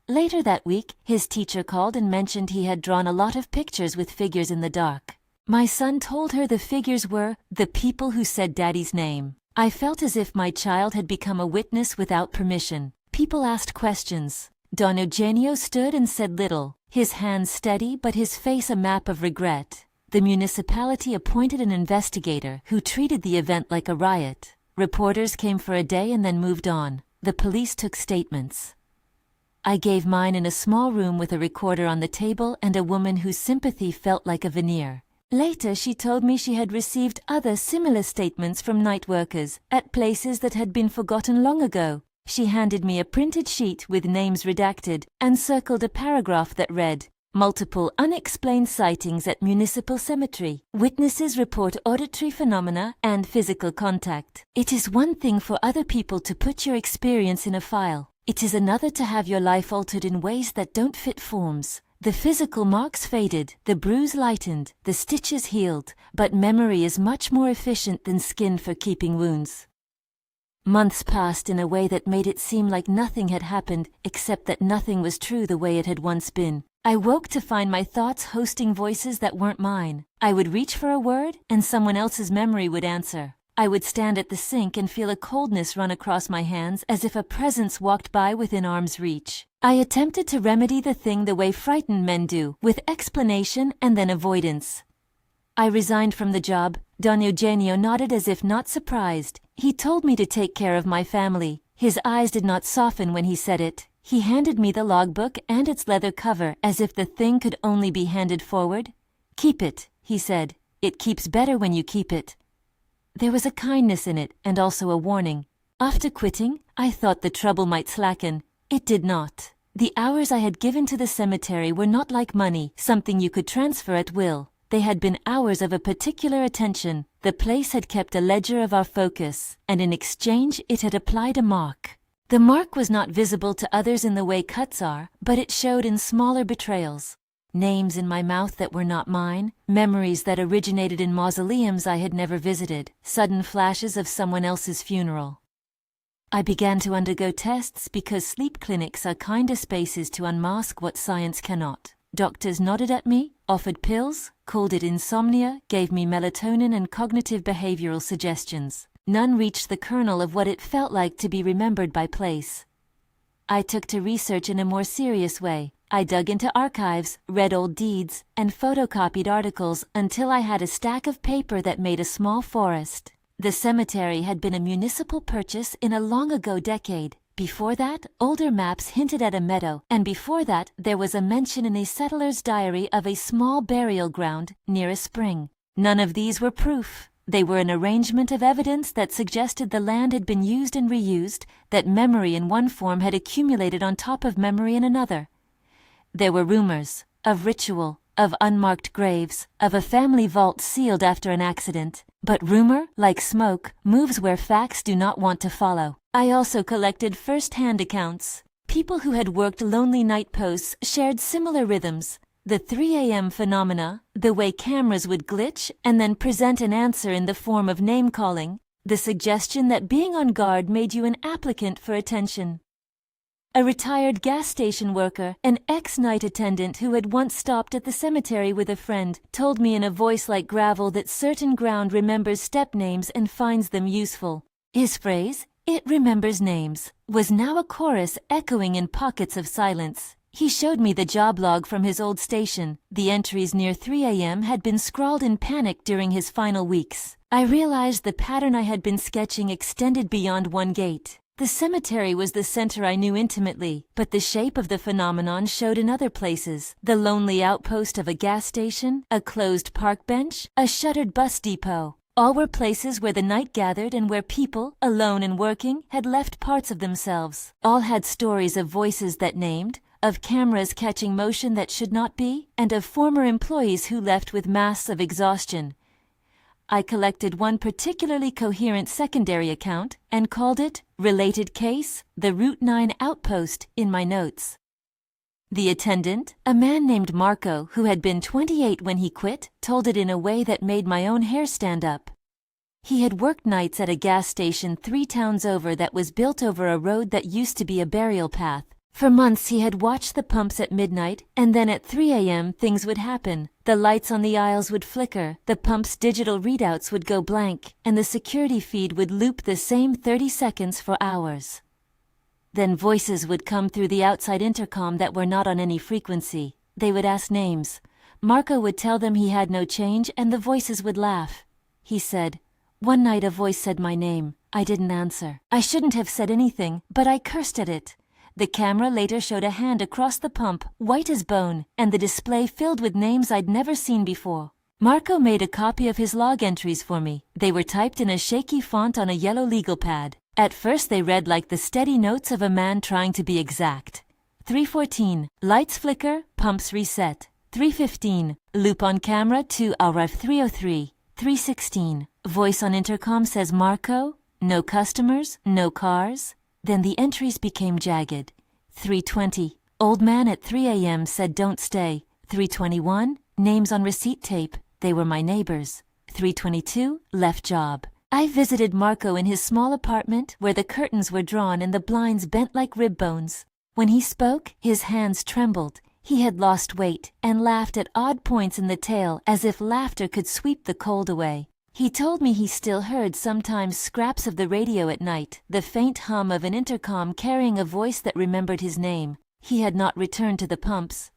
Later that week, his teacher called and mentioned he had drawn a lot of pictures with figures in the dark. My son told her the figures were the people who said Daddy's name. I felt as if my child had become a witness without permission. People asked questions. Don Eugenio stood and said little, his hands steady but his face a map of regret. The municipality appointed an investigator who treated the event like a riot. Reporters came for a day and then moved on. The police took statements. I gave mine in a small room with a recorder on the table and a woman whose sympathy felt like a veneer. Later she told me she had received other similar statements from night workers at places that had been forgotten long ago. She handed me a printed sheet with names redacted and circled a paragraph that read, "Multiple unexplained sightings at Municipal Cemetery. Witnesses report auditory phenomena and physical contact. It is one thing for other people to put your experience in a file. It is another to have your life altered in ways that don't fit forms. The physical marks faded, the bruise lightened, the stitches healed, but memory is much more efficient than skin for keeping wounds." Months passed in a way that made it seem like nothing had happened, except that nothing was true the way it had once been. I woke to find my thoughts hosting voices that weren't mine. I would reach for a word, and someone else's memory would answer. I would stand at the sink and feel a coldness run across my hands as if a presence walked by within arm's reach. I attempted to remedy the thing the way frightened men do, with explanation and then avoidance. I resigned from the job. Don Eugenio nodded as if not surprised. He told me to take care of my family. His eyes did not soften when he said it. He handed me the logbook and its leather cover as if the thing could only be handed forward. "Keep it," he said. "It keeps better when you keep it." There was a kindness in it and also a warning. After quitting, I thought the trouble might slacken. It did not. The hours I had given to the cemetery were not like money, something you could transfer at will. They had been hours of a particular attention. The place had kept a ledger of our focus, and in exchange it had applied a mark. The mark was not visible to others in the way cuts are, but it showed in smaller betrayals. Names in my mouth that were not mine, memories that originated in mausoleums I had never visited, sudden flashes of someone else's funeral. I began to undergo tests because sleep clinics are kinda spaces to unmask what science cannot. Doctors nodded at me, offered pills, called it insomnia, gave me melatonin and cognitive behavioral suggestions. None reached the kernel of what it felt like to be remembered by place. I took to research in a more serious way. I dug into archives, read old deeds, and photocopied articles until I had a stack of paper that made a small forest. The cemetery had been a municipal purchase in a long-ago decade. Before that, older maps hinted at a meadow, and before that, there was a mention in a settler's diary of a small burial ground near a spring. None of these were proof. They were an arrangement of evidence that suggested the land had been used and reused, that memory in one form had accumulated on top of memory in another. There were rumors of ritual, of unmarked graves, of a family vault sealed after an accident. But rumor, like smoke, moves where facts do not want to follow. I also collected first-hand accounts. People who had worked lonely night posts shared similar rhythms. The 3 a.m. phenomena, the way cameras would glitch and then present an answer in the form of name-calling, the suggestion that being on guard made you an applicant for attention. A retired gas station worker, an ex-night attendant who had once stopped at the cemetery with a friend, told me in a voice like gravel that certain ground remembers step names and finds them useful. His phrase, "It remembers names," was now a chorus echoing in pockets of silence. He showed me the job log from his old station. The entries near 3 a.m. had been scrawled in panic during his final weeks. I realized the pattern I had been sketching extended beyond one gate. The cemetery was the center I knew intimately, but the shape of the phenomenon showed in other places. The lonely outpost of a gas station, a closed park bench, a shuttered bus depot. All were places where the night gathered and where people, alone and working, had left parts of themselves. All had stories of voices that named, of cameras catching motion that should not be, and of former employees who left with masks of exhaustion. I collected one particularly coherent secondary account and called it Related Case, the Route 9 Outpost in my notes. The attendant, a man named Marco who had been 28 when he quit, told it in a way that made my own hair stand up. He had worked nights at a gas station 3 towns over that was built over a road that used to be a burial path. For months he had watched the pumps at midnight, and then at 3 a.m. things would happen. The lights on the aisles would flicker, the pump's digital readouts would go blank, and the security feed would loop the same 30 seconds for hours. Then voices would come through the outside intercom that were not on any frequency. They would ask names. Marco would tell them he had no change, and the voices would laugh. He said, "One night a voice said my name. I didn't answer. I shouldn't have said anything, but I cursed at it." The camera later showed a hand across the pump, white as bone, and the display filled with names I'd never seen before. Marco made a copy of his log entries for me. They were typed in a shaky font on a yellow legal pad. At first they read like the steady notes of a man trying to be exact. 3:14, lights flicker, pumps reset. 3:15, loop on camera to arrive 3:03. 3:16, voice on intercom says Marco, no customers, no cars. Then the entries became jagged. 3:20, old man at 3 a.m. said don't stay. 3:21, names on receipt tape, they were my neighbors. 3:22, left job. I visited Marco in his small apartment where the curtains were drawn and the blinds bent like rib bones. When he spoke, his hands trembled. He had lost weight and laughed at odd points in the tale as if laughter could sweep the cold away. He told me he still heard sometimes scraps of the radio at night, the faint hum of an intercom carrying a voice that remembered his name. He had not returned to the pumps.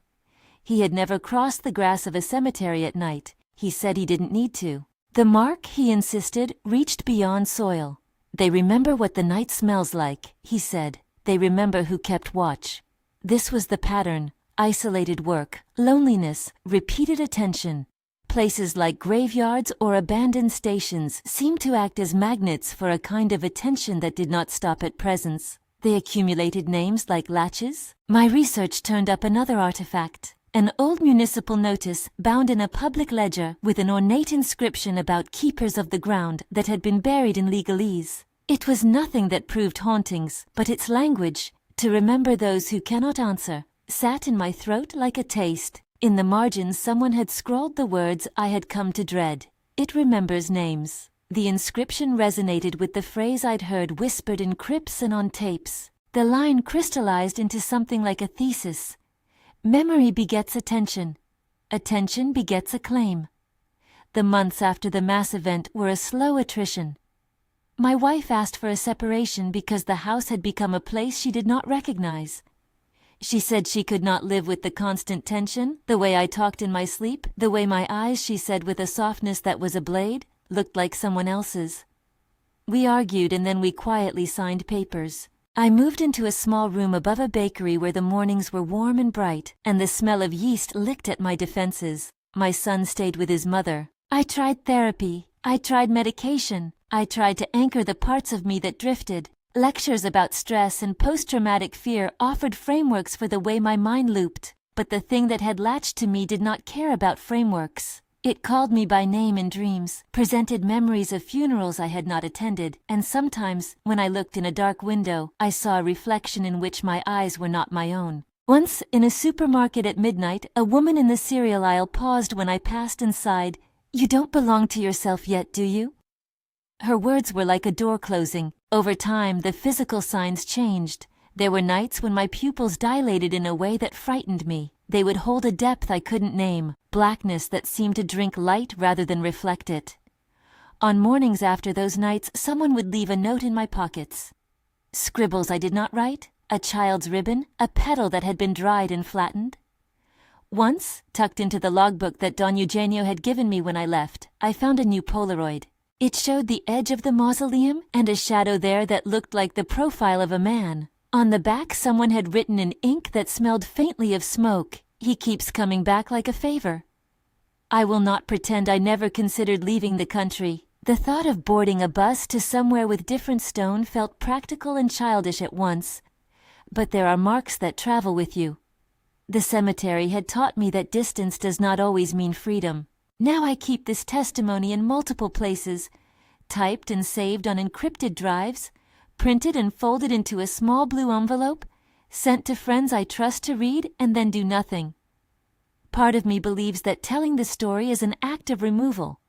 He had never crossed the grass of a cemetery at night. He said he didn't need to. The mark, he insisted, reached beyond soil. They remember what the night smells like, he said. They remember who kept watch. This was the pattern: isolated work, loneliness, repeated attention. Places like graveyards or abandoned stations seemed to act as magnets for a kind of attention that did not stop at presence. They accumulated names like latches. My research turned up another artifact, an old municipal notice bound in a public ledger with an ornate inscription about keepers of the ground that had been buried in legalese. It was nothing that proved hauntings, but its language, to remember those who cannot answer, sat in my throat like a taste. In the margins someone had scrawled the words I had come to dread. It remembers names. The inscription resonated with the phrase I'd heard whispered in crypts and on tapes. The line crystallized into something like a thesis. Memory begets attention. Attention begets acclaim. The months after the mass event were a slow attrition. My wife asked for a separation because the house had become a place she did not recognize. She said she could not live with the constant tension, the way I talked in my sleep, the way my eyes, she said with a softness that was a blade, looked like someone else's. We argued and then we quietly signed papers. I moved into a small room above a bakery where the mornings were warm and bright, and the smell of yeast licked at my defenses. My son stayed with his mother. I tried therapy. I tried medication. I tried to anchor the parts of me that drifted. Lectures about stress and post-traumatic fear offered frameworks for the way my mind looped, but the thing that had latched to me did not care about frameworks. It called me by name in dreams, presented memories of funerals I had not attended, and sometimes, when I looked in a dark window, I saw a reflection in which my eyes were not my own. Once, in a supermarket at midnight, a woman in the cereal aisle paused when I passed and sighed, "You don't belong to yourself yet, do you?" Her words were like a door closing. Over time, the physical signs changed. There were nights when my pupils dilated in a way that frightened me. They would hold a depth I couldn't name, blackness that seemed to drink light rather than reflect it. On mornings after those nights, someone would leave a note in my pockets. Scribbles I did not write, a child's ribbon, a petal that had been dried and flattened. Once, tucked into the logbook that Don Eugenio had given me when I left, I found a new Polaroid. It showed the edge of the mausoleum and a shadow there that looked like the profile of a man. On the back, someone had written in ink that smelled faintly of smoke, "He keeps coming back like a favor." I will not pretend I never considered leaving the country. The thought of boarding a bus to somewhere with different stone felt practical and childish at once. But there are marks that travel with you. The cemetery had taught me that distance does not always mean freedom. Now I keep this testimony in multiple places, typed and saved on encrypted drives, printed and folded into a small blue envelope, sent to friends I trust to read and then do nothing. Part of me believes that telling the story is an act of removal,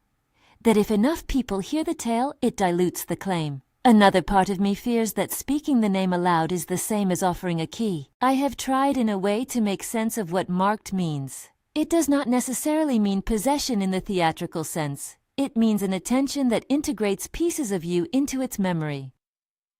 that if enough people hear the tale, it dilutes the claim. Another part of me fears that speaking the name aloud is the same as offering a key. I have tried in a way to make sense of what marked means. It does not necessarily mean possession in the theatrical sense. It means an attention that integrates pieces of you into its memory.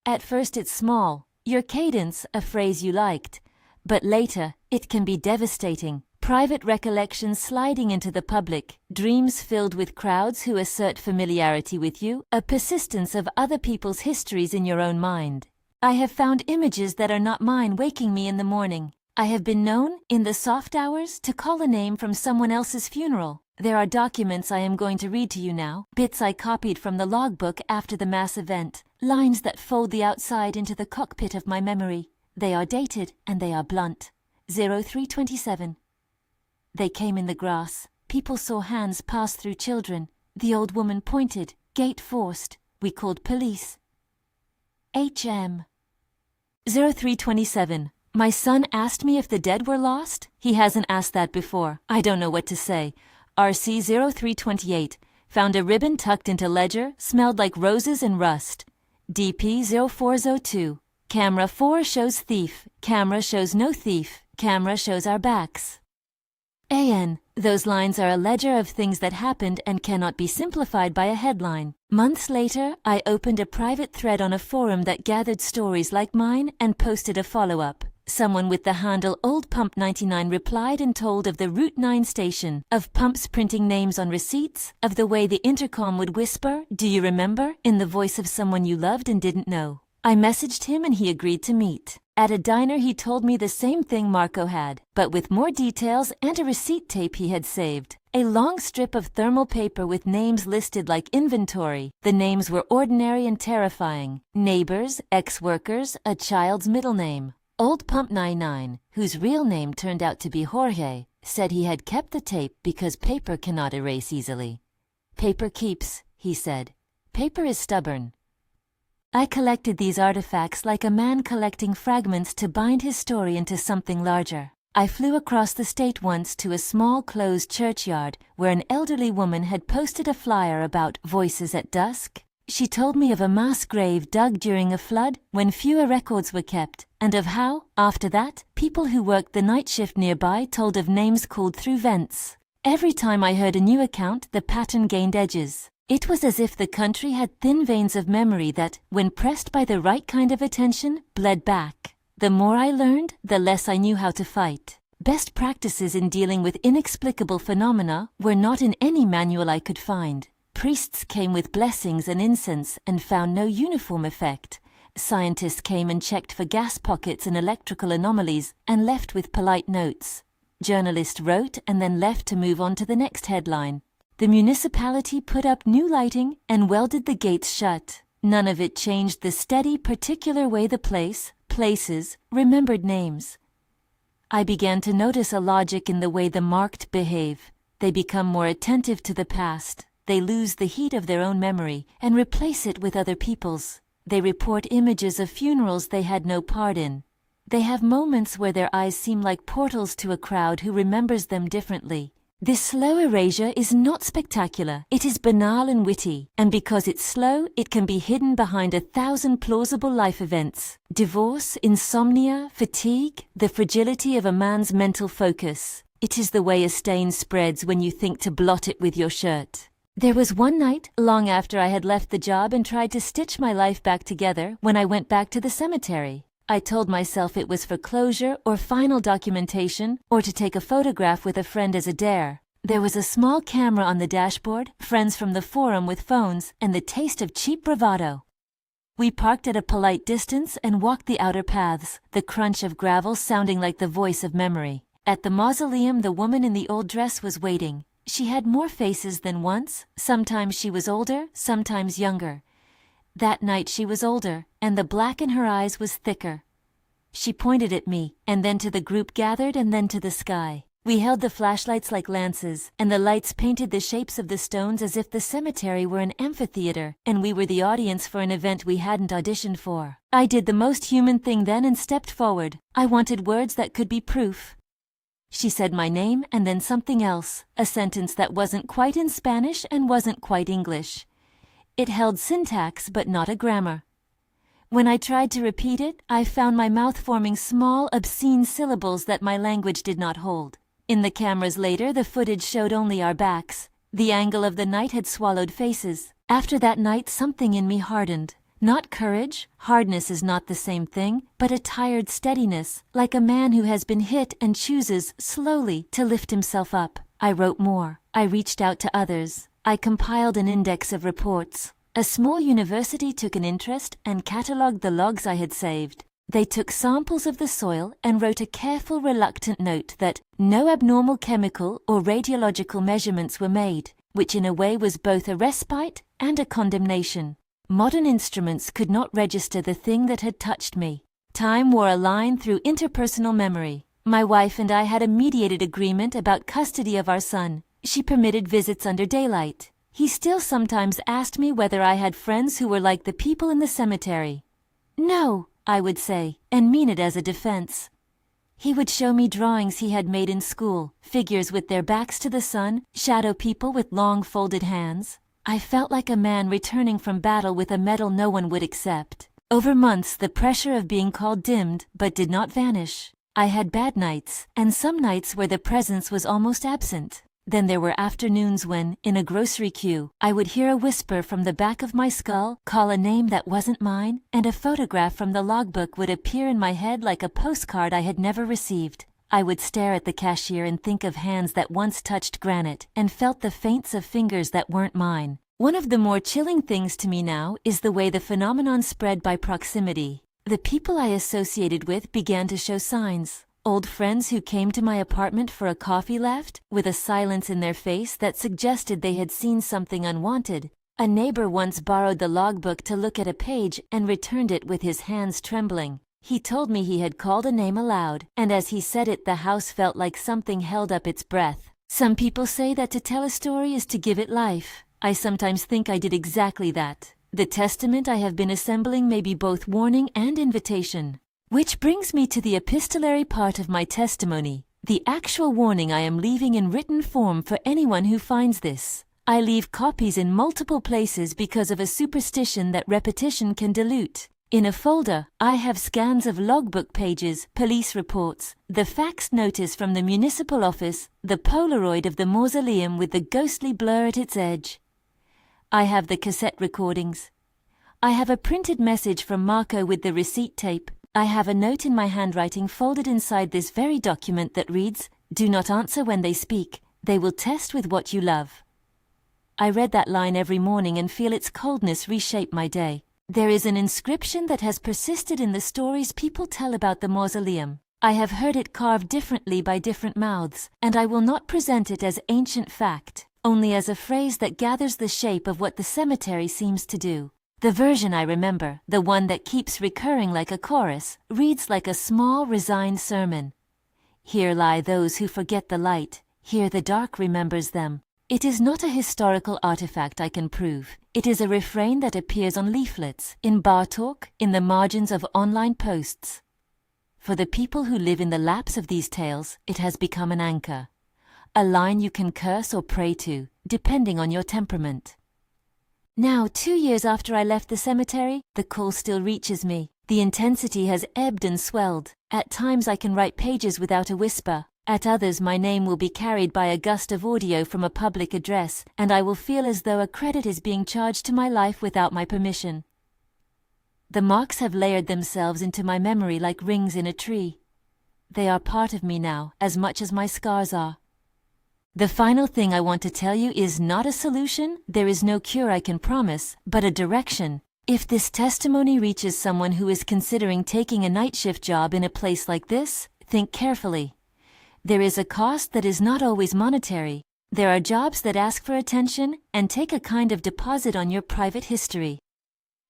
At first it's small, your cadence, a phrase you liked, but later it can be devastating. Private recollections sliding into the public, dreams filled with crowds who assert familiarity with you, a persistence of other people's histories in your own mind. I have found images that are not mine waking me in the morning. I have been known, in the soft hours, to call a name from someone else's funeral. There are documents I am going to read to you now, bits I copied from the logbook after the mass event, lines that fold the outside into the cockpit of my memory. They are dated and they are blunt. 0327. They came in the grass. People saw hands pass through children. The old woman pointed. Gate forced. We called police. HM. 0327. My son asked me if the dead were lost. He hasn't asked that before. I don't know what to say. RC 0328. Found a ribbon tucked into ledger. Smelled like roses and rust. DP 0402. Camera 4 shows thief. Camera shows no thief. Camera shows our backs. AN. Those lines are a ledger of things that happened and cannot be simplified by a headline. Months later, I opened a private thread on a forum that gathered stories like mine and posted a follow-up. Someone with the handle Old Pump 99 replied and told of the Route 9 station, of pumps printing names on receipts, of the way the intercom would whisper, "Do you remember?" in the voice of someone you loved and didn't know. I messaged him and he agreed to meet. At a diner he told me the same thing Marco had, but with more details and a receipt tape he had saved. A long strip of thermal paper with names listed like inventory. The names were ordinary and terrifying. Neighbors, ex-workers, a child's middle name. Old Pump 99, whose real name turned out to be Jorge, said he had kept the tape because paper cannot erase easily. Paper keeps, he said. Paper is stubborn. I collected these artifacts like a man collecting fragments to bind his story into something larger. I flew across the state once to a small closed churchyard where an elderly woman had posted a flyer about voices at dusk. She told me of a mass grave dug during a flood when fewer records were kept, and of how, after that, people who worked the night shift nearby told of names called through vents. Every time I heard a new account, the pattern gained edges. It was as if the country had thin veins of memory that, when pressed by the right kind of attention, bled back. The more I learned, the less I knew how to fight. Best practices in dealing with inexplicable phenomena were not in any manual I could find. Priests came with blessings and incense and found no uniform effect. Scientists came and checked for gas pockets and electrical anomalies and left with polite notes. Journalists wrote and then left to move on to the next headline. The municipality put up new lighting and welded the gates shut. None of it changed the steady, particular way the places, remembered names. I began to notice a logic in the way the marked behave. They become more attentive to the past. They lose the heat of their own memory and replace it with other people's. They report images of funerals they had no part in. They have moments where their eyes seem like portals to a crowd who remembers them differently. This slow erasure is not spectacular. It is banal and witty, and because it's slow, it can be hidden behind 1,000 plausible life events. Divorce, insomnia, fatigue, the fragility of a man's mental focus. It is the way a stain spreads when you think to blot it with your shirt. There was one night, long after I had left the job and tried to stitch my life back together, when I went back to the cemetery. I told myself it was for closure or final documentation or to take a photograph with a friend as a dare. There was a small camera on the dashboard, friends from the forum with phones, and the taste of cheap bravado. We parked at a polite distance and walked the outer paths, the crunch of gravel sounding like the voice of memory. At the mausoleum, the woman in the old dress was waiting. She had more faces than once. Sometimes she was older, sometimes younger. That night she was older, and the black in her eyes was thicker. She pointed at me, and then to the group gathered, and then to the sky. We held the flashlights like lances, and the lights painted the shapes of the stones as if the cemetery were an amphitheater, and we were the audience for an event we hadn't auditioned for. I did the most human thing then and stepped forward. I wanted words that could be proof. She said my name and then something else, a sentence that wasn't quite in Spanish and wasn't quite English. It held syntax but not a grammar. When I tried to repeat it, I found my mouth forming small, obscene syllables that my language did not hold. In the cameras later, the footage showed only our backs. The angle of the night had swallowed faces. After that night, something in me hardened. Not courage, hardness is not the same thing, but a tired steadiness, like a man who has been hit and chooses, slowly, to lift himself up. I wrote more. I reached out to others. I compiled an index of reports. A small university took an interest and catalogued the logs I had saved. They took samples of the soil and wrote a careful, reluctant note that no abnormal chemical or radiological measurements were made, which in a way was both a respite and a condemnation. Modern instruments could not register the thing that had touched me. Time wore a line through interpersonal memory. My wife and I had a mediated agreement about custody of our son. She permitted visits under daylight. He still sometimes asked me whether I had friends who were like the people in the cemetery. No, I would say, and mean it as a defense. He would show me drawings he had made in school, figures with their backs to the sun, shadow people with long folded hands. I felt like a man returning from battle with a medal no one would accept. Over months the pressure of being called dimmed, but did not vanish. I had bad nights, and some nights where the presence was almost absent. Then there were afternoons when, in a grocery queue, I would hear a whisper from the back of my skull call a name that wasn't mine, and a photograph from the logbook would appear in my head like a postcard I had never received. I would stare at the cashier and think of hands that once touched granite and felt the feints of fingers that weren't mine. One of the more chilling things to me now is the way the phenomenon spread by proximity. The people I associated with began to show signs. Old friends who came to my apartment for a coffee left, with a silence in their face that suggested they had seen something unwanted. A neighbor once borrowed the logbook to look at a page and returned it with his hands trembling. He told me he had called a name aloud, and as he said it the house felt like something held up its breath. Some people say that to tell a story is to give it life. I sometimes think I did exactly that. The testament I have been assembling may be both warning and invitation. Which brings me to the epistolary part of my testimony, the actual warning I am leaving in written form for anyone who finds this. I leave copies in multiple places because of a superstition that repetition can dilute. In a folder, I have scans of logbook pages, police reports, the fax notice from the municipal office, the Polaroid of the mausoleum with the ghostly blur at its edge. I have the cassette recordings. I have a printed message from Marco with the receipt tape. I have a note in my handwriting folded inside this very document that reads, "Do not answer when they speak. They will test with what you love." I read that line every morning and feel its coldness reshape my day. There is an inscription that has persisted in the stories people tell about the mausoleum. I have heard it carved differently by different mouths, and I will not present it as ancient fact, only as a phrase that gathers the shape of what the cemetery seems to do. The version I remember, the one that keeps recurring like a chorus, reads like a small, resigned sermon. Here lie those who forget the light, here the dark remembers them. It is not a historical artifact I can prove. It is a refrain that appears on leaflets, in bar talk, in the margins of online posts. For the people who live in the lapse of these tales, it has become an anchor. A line you can curse or pray to, depending on your temperament. Now, 2 years after I left the cemetery, the call still reaches me. The intensity has ebbed and swelled. At times I can write pages without a whisper. At others my name will be carried by a gust of audio from a public address, and I will feel as though a credit is being charged to my life without my permission. The marks have layered themselves into my memory like rings in a tree. They are part of me now, as much as my scars are. The final thing I want to tell you is not a solution, there is no cure I can promise, but a direction. If this testimony reaches someone who is considering taking a night shift job in a place like this, think carefully. There is a cost that is not always monetary. There are jobs that ask for attention and take a kind of deposit on your private history.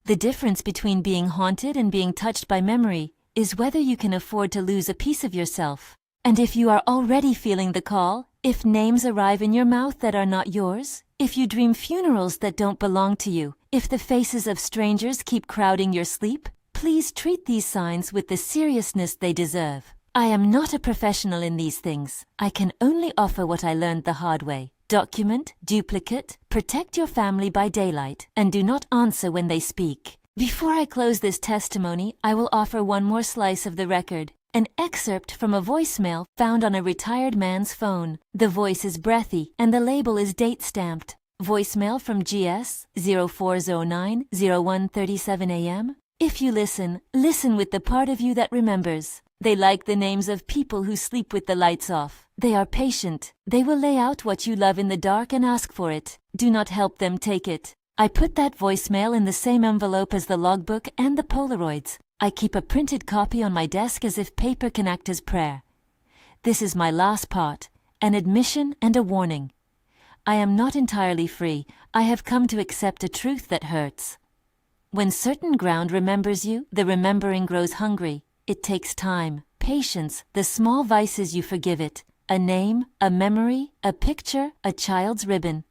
The difference between being haunted and being touched by memory is whether you can afford to lose a piece of yourself. And if you are already feeling the call, if names arrive in your mouth that are not yours, if you dream funerals that don't belong to you, if the faces of strangers keep crowding your sleep, please treat these signs with the seriousness they deserve. I am not a professional in these things. I can only offer what I learned the hard way. Document, duplicate, protect your family by daylight, and do not answer when they speak. Before I close this testimony, I will offer one more slice of the record. An excerpt from a voicemail found on a retired man's phone. The voice is breathy, and the label is date-stamped. Voicemail from GS 0409-0137 AM. If you listen, listen with the part of you that remembers. They like the names of people who sleep with the lights off. They are patient. They will lay out what you love in the dark and ask for it. Do not help them take it. I put that voicemail in the same envelope as the logbook and the Polaroids. I keep a printed copy on my desk as if paper can act as prayer. This is my last part, an admission and a warning. I am not entirely free. I have come to accept a truth that hurts. When certain ground remembers you, the remembering grows hungry. It takes time, patience, the small vices you forgive it, a name, a memory, a picture, a child's ribbon.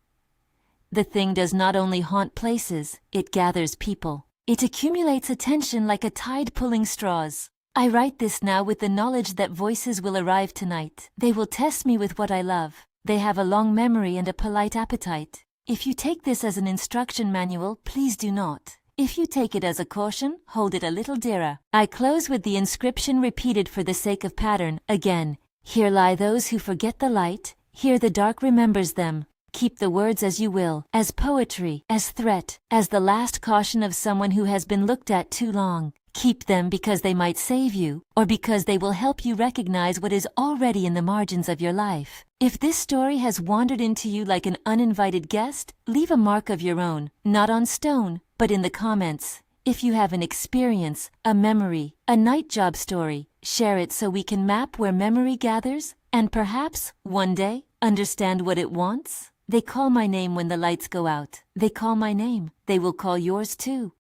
The thing does not only haunt places, it gathers people. It accumulates attention like a tide pulling straws. I write this now with the knowledge that voices will arrive tonight. They will test me with what I love. They have a long memory and a polite appetite. If you take this as an instruction manual, please do not. If you take it as a caution, hold it a little dearer. I close with the inscription repeated for the sake of pattern. Again, here lie those who forget the light, here the dark remembers them. Keep the words as you will, as poetry, as threat, as the last caution of someone who has been looked at too long. Keep them because they might save you, or because they will help you recognize what is already in the margins of your life. If this story has wandered into you like an uninvited guest, leave a mark of your own, not on stone, but in the comments. If you have an experience, a memory, a night job story, share it so we can map where memory gathers, and perhaps, one day, understand what it wants. They call my name when the lights go out. They call my name. They will call yours too.